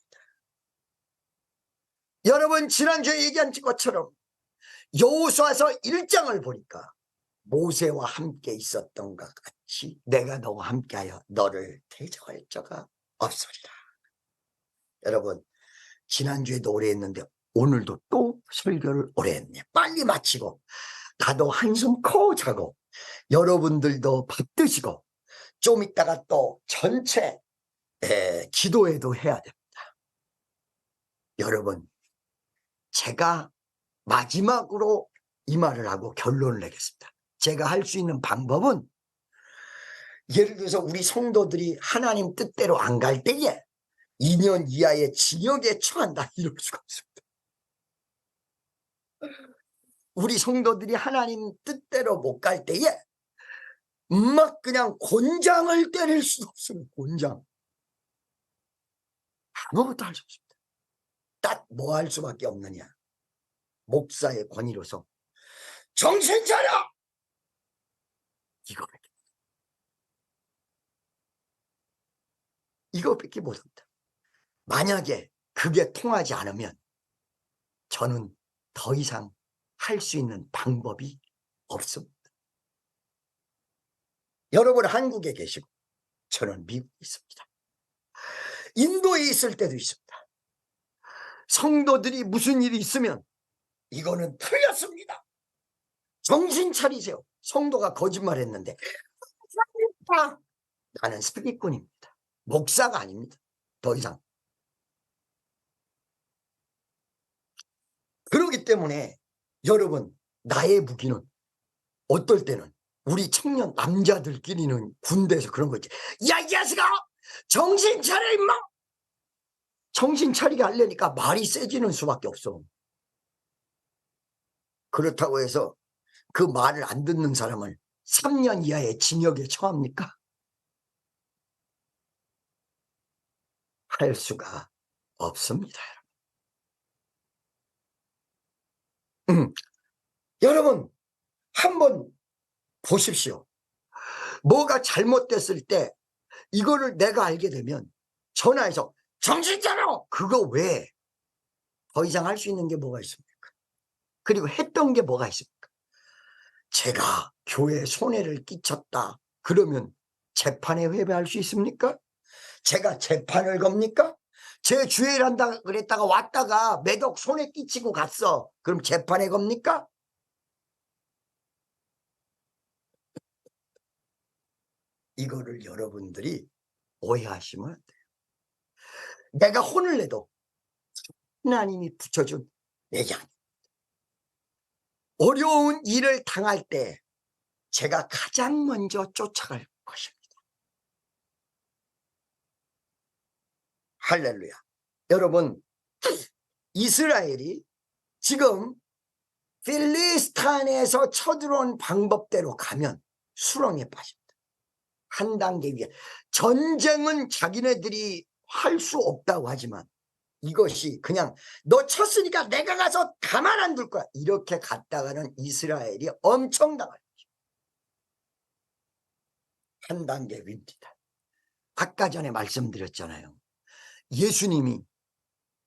여러분 지난주에 얘기한 것처럼 여호수아서 1장을 보니까 모세와 함께 있었던 것 같이 내가 너와 함께하여 너를 대적할 자가 없으리라. 여러분, 지난주에도 오래 했는데 오늘도 또 설교를 오래 했네. 빨리 마치고 나도 한숨 코 자고 여러분들도 밥 드시고 좀 이따가 또 전체 기도회도 해야 됩니다. 여러분, 제가 마지막으로 이 말을 하고 결론을 내겠습니다. 제가 할 수 있는 방법은, 예를 들어서 우리 성도들이 하나님 뜻대로 안 갈 때에 2년 이하의 징역에 처한다, 이럴 수가 없습니다. 우리 성도들이 하나님 뜻대로 못 갈 때에 막 그냥 곤장을 때릴 수도 없습니다. 곤장. 아무것도 할 수 없습니다. 딱 뭐 할 수밖에 없느냐. 목사의 권위로서 정신 차려! 이거밖에 못합니다. 만약에 그게 통하지 않으면 저는 더 이상 할 수 있는 방법이 없습니다. 여러분 한국에 계시고 저는 미국에 있습니다. 인도에 있을 때도 있습니다. 성도들이 무슨 일이 있으면 이거는 틀렸습니다. 정신 차리세요. 성도가 거짓말했는데 나는 사기꾼입니다. 목사가 아닙니다. 더 이상. 그렇기 때문에 여러분, 나의 무기는 어떨 때는 우리 청년 남자들끼리는 군대에서 그런 거지. 야, 이 자식아! 정신 차려, 임마! 정신 차리게 하려니까 말이 세지는 수밖에 없어. 그렇다고 해서 그 말을 안 듣는 사람을 3년 이하의 징역에 처합니까? 할 수가 없습니다. 여러분, 한번 보십시오. 뭐가 잘못됐을 때 이거를 내가 알게 되면 전화해서 정신 차려! 그거 왜? 더 이상 할 수 있는 게 뭐가 있습니까? 그리고 했던 게 뭐가 있습니까? 제가 교회에 손해를 끼쳤다 그러면 재판에 회부할 수 있습니까? 제가 재판을 겁니까? 제 주의를 한다 그랬다가 왔다가 매덕 손해 끼치고 갔어. 그럼 재판에 겁니까? 이거를 여러분들이 오해하시면 안 돼요. 내가 혼을 내도 하나님이 붙여준 내게 아닙니다. 어려운 일을 당할 때 제가 가장 먼저 쫓아갈 것입니다. 할렐루야. 여러분, 이스라엘이 지금 필리스탄에서 쳐들어온 방법대로 가면 수렁에 빠집니다. 한 단계 위에. 전쟁은 자기네들이 할 수 없다고 하지만 이것이 그냥 너 쳤으니까 내가 가서 가만 안 둘 거야. 이렇게 갔다가는 이스라엘이 엄청 당할 거죠. 한 단계 위입니다. 아까 전에 말씀드렸잖아요. 예수님이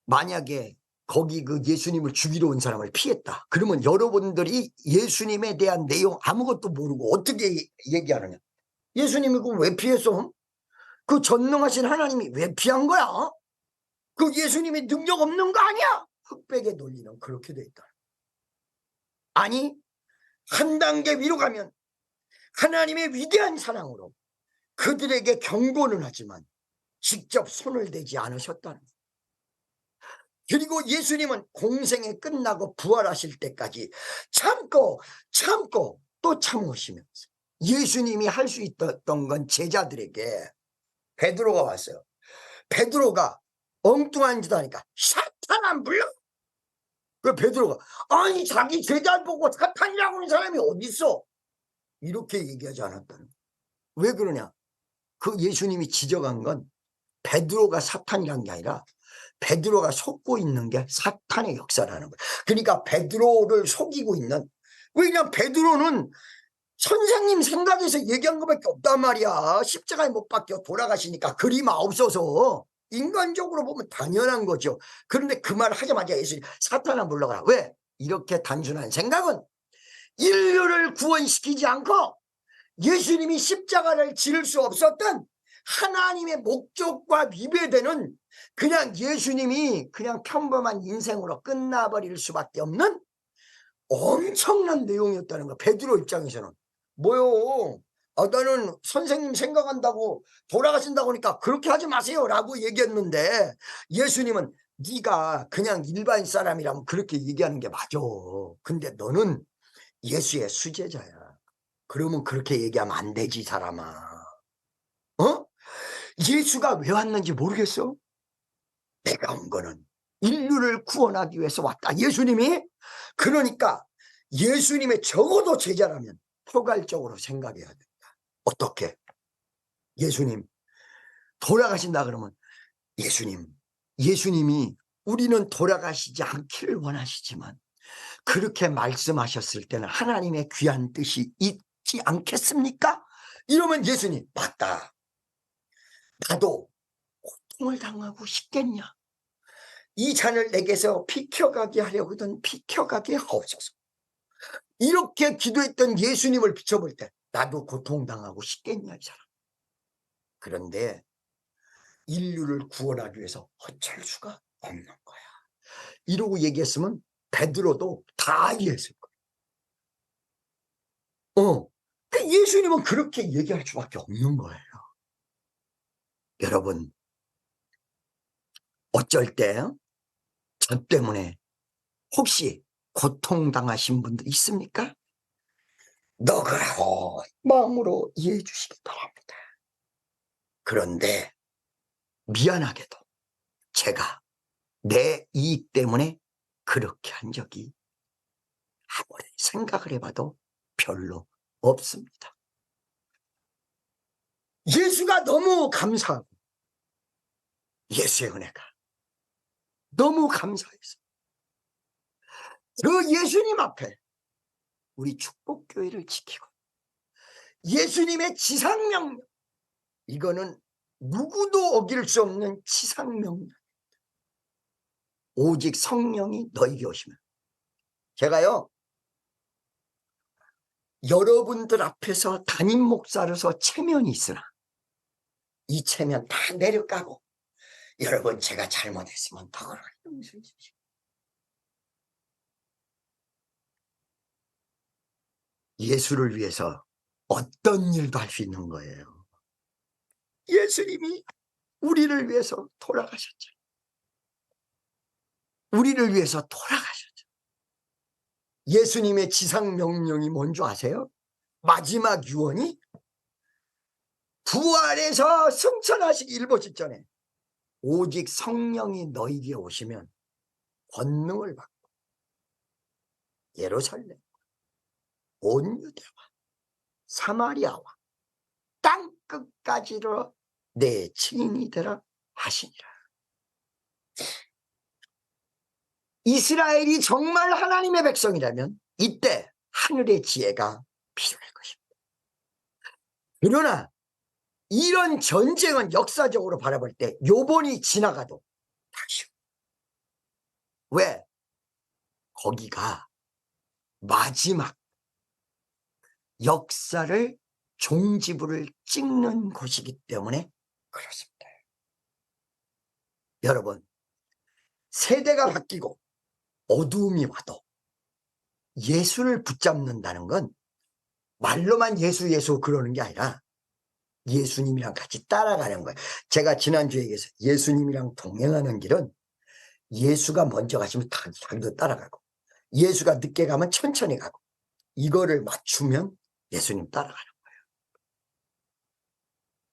만약에 거기 그 예수님을 죽이러 온 사람을 피했다. 그러면 여러분들이 예수님에 대한 내용 아무것도 모르고 어떻게 얘기하느냐. 예수님이 그걸 왜 피했어? 그 전능하신 하나님이 왜 피한 거야? 그 예수님이 능력 없는 거 아니야? 흑백의 논리는 그렇게 돼 있다. 아니, 한 단계 위로 가면 하나님의 위대한 사랑으로 그들에게 경고는 하지만 직접 손을 대지 않으셨다는 거예요. 그리고 예수님은 공생이 끝나고 부활하실 때까지 참고 또 참으시면서 예수님이 할 수 있었던 건 제자들에게 베드로가 왔어요. 베드로가 엉뚱한 짓 하니까 사탄아 물러. 그 베드로가 아니 자기 제자 보고 사탄이라고 하는 사람이 어딨어? 이렇게 얘기하지 않았다는 거예요. 왜 그러냐? 그 예수님이 지적한 건 베드로가 사탄이란 게 아니라 베드로가 속고 있는 게 사탄의 역사라는 거예요. 그러니까 베드로를 속이고 있는, 왜냐면 베드로는 선생님 생각에서 얘기한 것밖에 없단 말이야. 십자가에 못 박혀 돌아가시니까 그림 없어서 인간적으로 보면 당연한 거죠. 그런데 그 말 하자마자 예수님 사탄아 물러가라. 왜? 이렇게 단순한 생각은 인류를 구원시키지 않고 예수님이 십자가를 지를 수 없었던 하나님의 목적과 위배되는, 그냥 예수님이 그냥 평범한 인생으로 끝나버릴 수밖에 없는 엄청난 내용이었다는 거야. 베드로 입장에서는. 뭐요? 나는 선생님 생각한다고 돌아가신다고 하니까 그렇게 하지 마세요 라고 얘기했는데, 예수님은 네가 그냥 일반 사람이라면 그렇게 얘기하는 게 맞아. 근데 너는 예수의 수제자야. 그러면 그렇게 얘기하면 안 되지, 사람아. 예수가 왜 왔는지 모르겠어? 내가 온 거는 인류를 구원하기 위해서 왔다, 예수님이. 그러니까 예수님의 적어도 제자라면 포괄적으로 생각해야 된다. 어떻게? 예수님 돌아가신다 그러면, 예수님이 우리는 돌아가시지 않기를 원하시지만 그렇게 말씀하셨을 때는 하나님의 귀한 뜻이 있지 않겠습니까? 이러면 예수님, 맞다. 나도 고통을 당하고 싶겠냐? 이 잔을 내게서 비켜가게 하려거든 비켜가게 하옵소서. 이렇게 기도했던 예수님을 비춰볼 때 나도 고통당하고 싶겠냐, 이 사람. 그런데 인류를 구원하기 위해서 어쩔 수가 없는 거야. 이러고 얘기했으면 베드로도 다 이해했을 거예요. 예수님은 그렇게 얘기할 수밖에 없는 거예요. 여러분, 어쩔 때 저 때문에 혹시 고통당하신 분들 있습니까? 너그러운 마음으로 이해해 주시기 바랍니다. 그런데 미안하게도 제가 내 이익 때문에 그렇게 한 적이 아무리 생각을 해봐도 별로 없습니다. 예수가 너무 감사하고 예수의 은혜가 너무 감사해서 그 예수님 앞에 우리 축복교회를 지키고 예수님의 지상명령, 이거는 누구도 어길 수 없는 지상명령, 오직 성령이 너에게 오시면. 제가요, 여러분들 앞에서 담임 목사로서 체면이 있으나 이 체면 다 내려가고, 여러분 제가 잘못했으면 더 용서해 주십시오. 예수를 위해서 어떤 일도 할 수 있는 거예요. 예수님이 우리를 위해서 돌아가셨죠. 우리를 위해서 돌아가셨죠. 예수님의 지상 명령이 뭔지 아세요? 마지막 유언이 부활해서 승천하시기 일보 직전에 오직 성령이 너희에게 오시면 권능을 받고 예루살렘, 온 유대와 사마리아와 땅 끝까지로 내 증인이 되라 하시니라. 이스라엘이 정말 하나님의 백성이라면 이때 하늘의 지혜가 필요할 것입니다. 그러나 이런 전쟁은 역사적으로 바라볼 때 요번이 지나가도 다시, 왜? 거기가 마지막 역사를 종지부를 찍는 곳이기 때문에 그렇습니다. 여러분, 세대가 바뀌고 어두움이 와도 예수를 붙잡는다는 건 말로만 예수 그러는 게 아니라 예수님이랑 같이 따라가는 거예요. 제가 지난주에 얘기해서 예수님이랑 동행하는 길은 예수가 먼저 가시면 자기도 따라가고, 예수가 늦게 가면 천천히 가고, 이거를 맞추면 예수님 따라가는 거예요.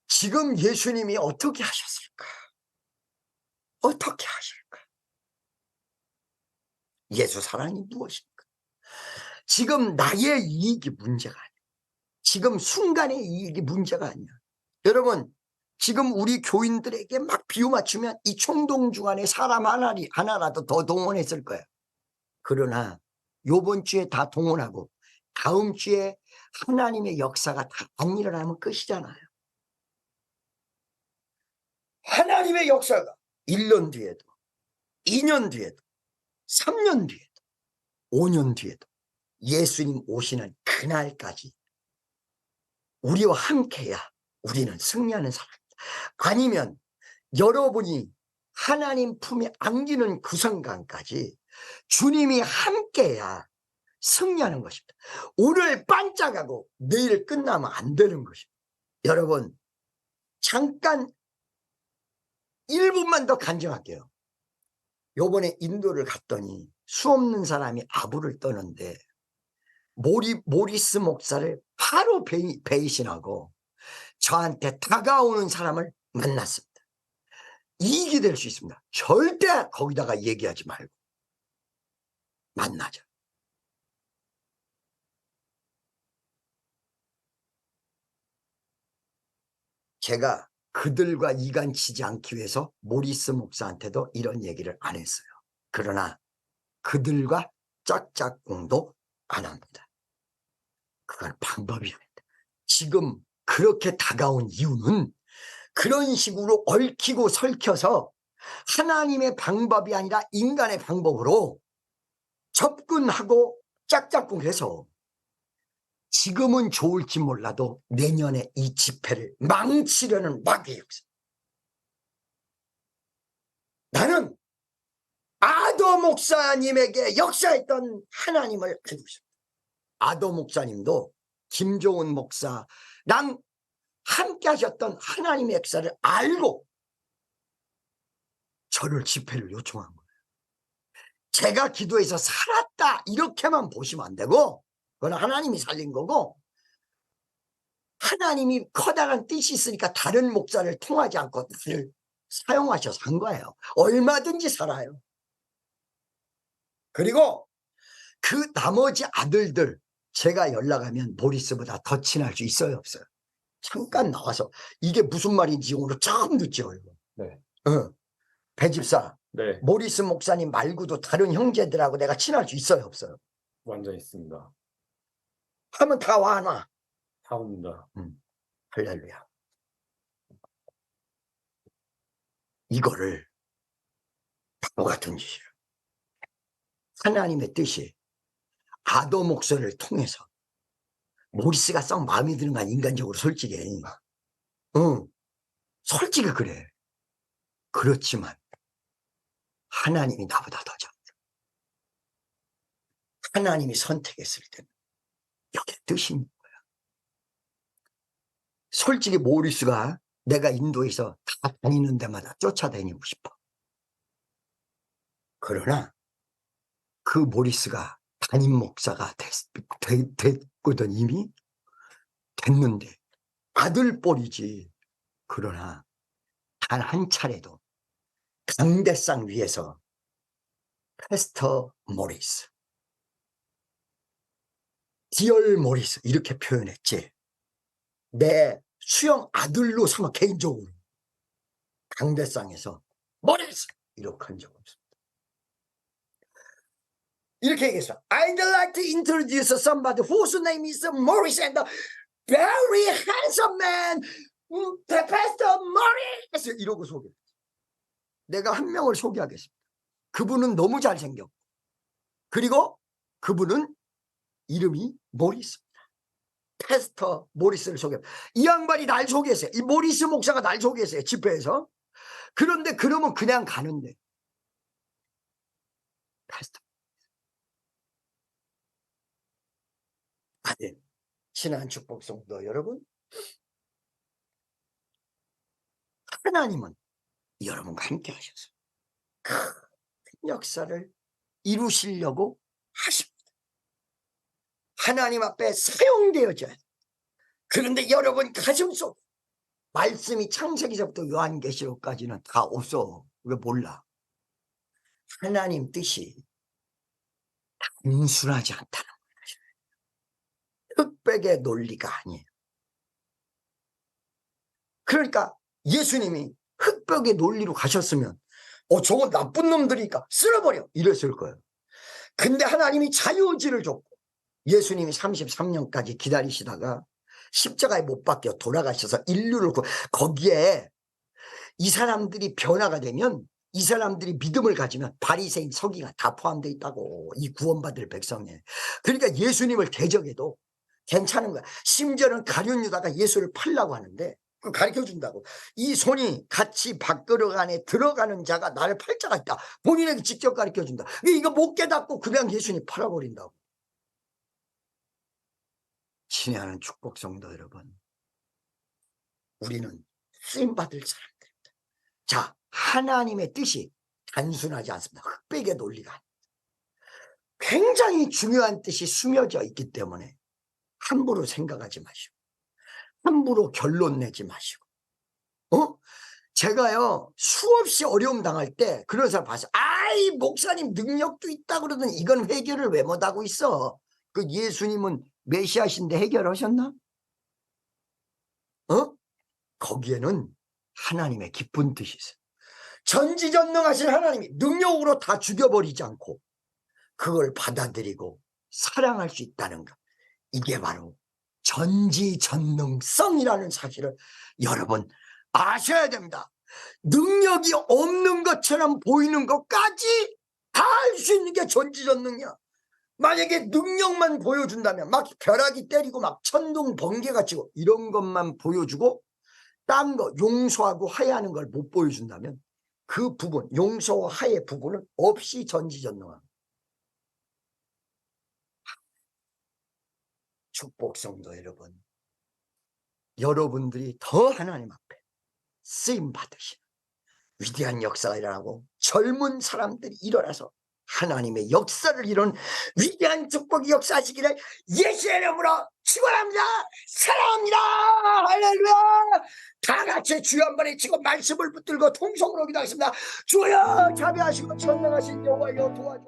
지금 예수님이 어떻게 하셨을까? 어떻게 하실까? 예수 사랑이 무엇일까? 지금 나의 이익이 문제가 아니야. 지금 순간의 이익이 문제가 아니야. 여러분, 지금 우리 교인들에게 막 비유 맞추면 이 총동 중간에 사람 하나라도 더 동원했을 거야. 그러나 요번 주에 다 동원하고 다음 주에 하나님의 역사가 다 안 일어나면 끝이잖아요. 하나님의 역사가 1년 뒤에도 2년 뒤에도 3년 뒤에도 5년 뒤에도 예수님 오시는 그날까지 우리와 함께해야 우리는 승리하는 사람입니다. 아니면 여러분이 하나님 품에 안기는 그 순간까지 주님이 함께해야 승리하는 것입니다. 오늘 반짝하고 내일 끝나면 안 되는 것입니다. 여러분, 잠깐 1분만 더 간증할게요. 요번에 인도를 갔더니 수없는 사람이 아부를 떠는데 모리스 목사를 바로 배신하고 저한테 다가오는 사람을 만났습니다. 이익이 될 수 있습니다. 절대 거기다가 얘기하지 말고 만나자. 제가 그들과 이간치지 않기 위해서 모리스 목사한테도 이런 얘기를 안 했어요. 그러나 그들과 짝짝꿍도 안 합니다. 그건 방법이랍니다. 지금 그렇게 다가온 이유는 그런 식으로 얽히고 설켜서 하나님의 방법이 아니라 인간의 방법으로 접근하고 짝짝꿍해서 지금은 좋을지 몰라도 내년에 이 집회를 망치려는 마귀의 역사. 나는 아도 목사님에게 역사했던 하나님을 알고 있습니다. 아도 목사님도 김종훈 목사랑 함께 하셨던 하나님의 역사를 알고 저를 집회를 요청한 거예요. 제가 기도해서 살았다 이렇게만 보시면 안 되고 그건 하나님이 살린 거고 하나님이 커다란 뜻이 있으니까 다른 목사를 통하지 않고 나를 사용하셔서 한 거예요. 얼마든지 살아요. 그리고 그 나머지 아들들 제가 연락하면 모리스보다 더 친할 수 있어요 없어요? 잠깐 나와서 이게 무슨 말인지 오늘 처음 듣죠. 네. 배집사 네. 모리스 목사님 말고도 다른 형제들하고 내가 친할 수 있어요 없어요? 완전 있습니다. 하면 다 와나. 다 옵니다. 할렐루야. 이거를 바보 같은 짓이에요. 하나님의 뜻이 아도 목소리를 통해서 모리스가 썩 마음에 드는 건 인간적으로 솔직히 솔직히 그래. 그렇지만 하나님이 나보다 더 잘. 하나님이 선택했을 때는 여기에 뜻이 있는 거야. 솔직히 모리스가 내가 인도에서 다 다니는 데마다 쫓아다니고 싶어. 그러나 그 모리스가 담임 목사가 됐거든. 이미 됐는데 아들뻘이지. 그러나 단 한 차례도 강대상 위에서 패스터 모리스, 디얼 모리스 이렇게 표현했지. 내 수영 아들로 삼아 개인적으로 강대상에서 모리스 이렇게 한 적 없습니다. 이렇게 얘기했어. I'd like to introduce somebody whose name is Morris and a very handsome man, Pastor Morris. 이러고 소개했어. 내가 한 명을 소개하겠습니다. 그분은 너무 잘생겼고 그리고 그분은 이름이 모리스입니다. 패스터 모리스를 소개합니다. 이 양반이 날 소개했어요. 이 모리스 목사가 날 소개했어요. 집회에서. 그런데 그러면 그냥 가는데 패스터 아멘. 신한 축복 성도 여러분, 하나님은 여러분과 함께 하셔서 큰 역사를 이루시려고 하십니다. 하나님 앞에 사용되어져야 돼. 그런데 여러분 가슴속 말씀이 창세기서부터 요한계시록까지는 다 없어. 왜 몰라? 하나님 뜻이 단순하지 않다는 거예요. 흑백의 논리가 아니에요. 그러니까 예수님이 흑백의 논리로 가셨으면 저건 나쁜 놈들이니까 쓸어버려 이랬을 거예요. 근데 하나님이 자유의지를 줬고 예수님이 33년까지 기다리시다가 십자가에 못 박혀 돌아가셔서 인류를 거기에 이 사람들이 변화가 되면 이 사람들이 믿음을 가지면 바리새인 서기가 다 포함되어 있다고, 이 구원받을 백성에. 그러니까 예수님을 대적해도 괜찮은 거야. 심지어는 가룟 유다가 예수를 팔려고 하는데 그걸 가르쳐준다고. 이 손이 같이 밥그릇 안에 들어가는 자가 나를 팔 자가 있다. 본인에게 직접 가르쳐준다. 이거 못 깨닫고 그냥 예수님 팔아버린다고. 친애하는 축복 성도 여러분, 우리는 쓰임받을 사람들입니다. 자, 하나님의 뜻이 단순하지 않습니다. 흑백의 논리가 아닙니다. 굉장히 중요한 뜻이 숨겨져 있기 때문에 함부로 생각하지 마시고, 함부로 결론 내지 마시고. 제가요, 수없이 어려움 당할 때 그런 사람 봤어요. 아이, 목사님 능력도 있다 그러더니 이건 해결을 왜 못하고 있어? 그 예수님은 메시아신데 해결하셨나? 거기에는 하나님의 깊은 뜻이 있어요. 전지전능하신 하나님이 능력으로 다 죽여버리지 않고 그걸 받아들이고 사랑할 수 있다는 것, 이게 바로 전지전능성이라는 사실을 여러분 아셔야 됩니다. 능력이 없는 것처럼 보이는 것까지 다 할 수 있는 게 전지전능이야. 만약에 능력만 보여준다면 막 벼락이 때리고 막 천둥 번개가 치고 이런 것만 보여주고 딴 거 용서하고 화해하는 걸 못 보여준다면 그 부분, 용서와 화해 부분은 없이 전지전능합니다. 축복 성도 여러분, 여러분들이 더 하나님 앞에 쓰임 받으시는 위대한 역사가 일어나고 젊은 사람들이 일어나서 하나님의 역사를 이룬 위대한 축복이 역사하시기를 예수의 이름으로 축원합니다. 사랑합니다. 할렐루야. 다 같이 주여 한 번 외치고 말씀을 붙들고 통성으로 기도하겠습니다. 주여 자비하시고 전능하신 여호와여 도와줘.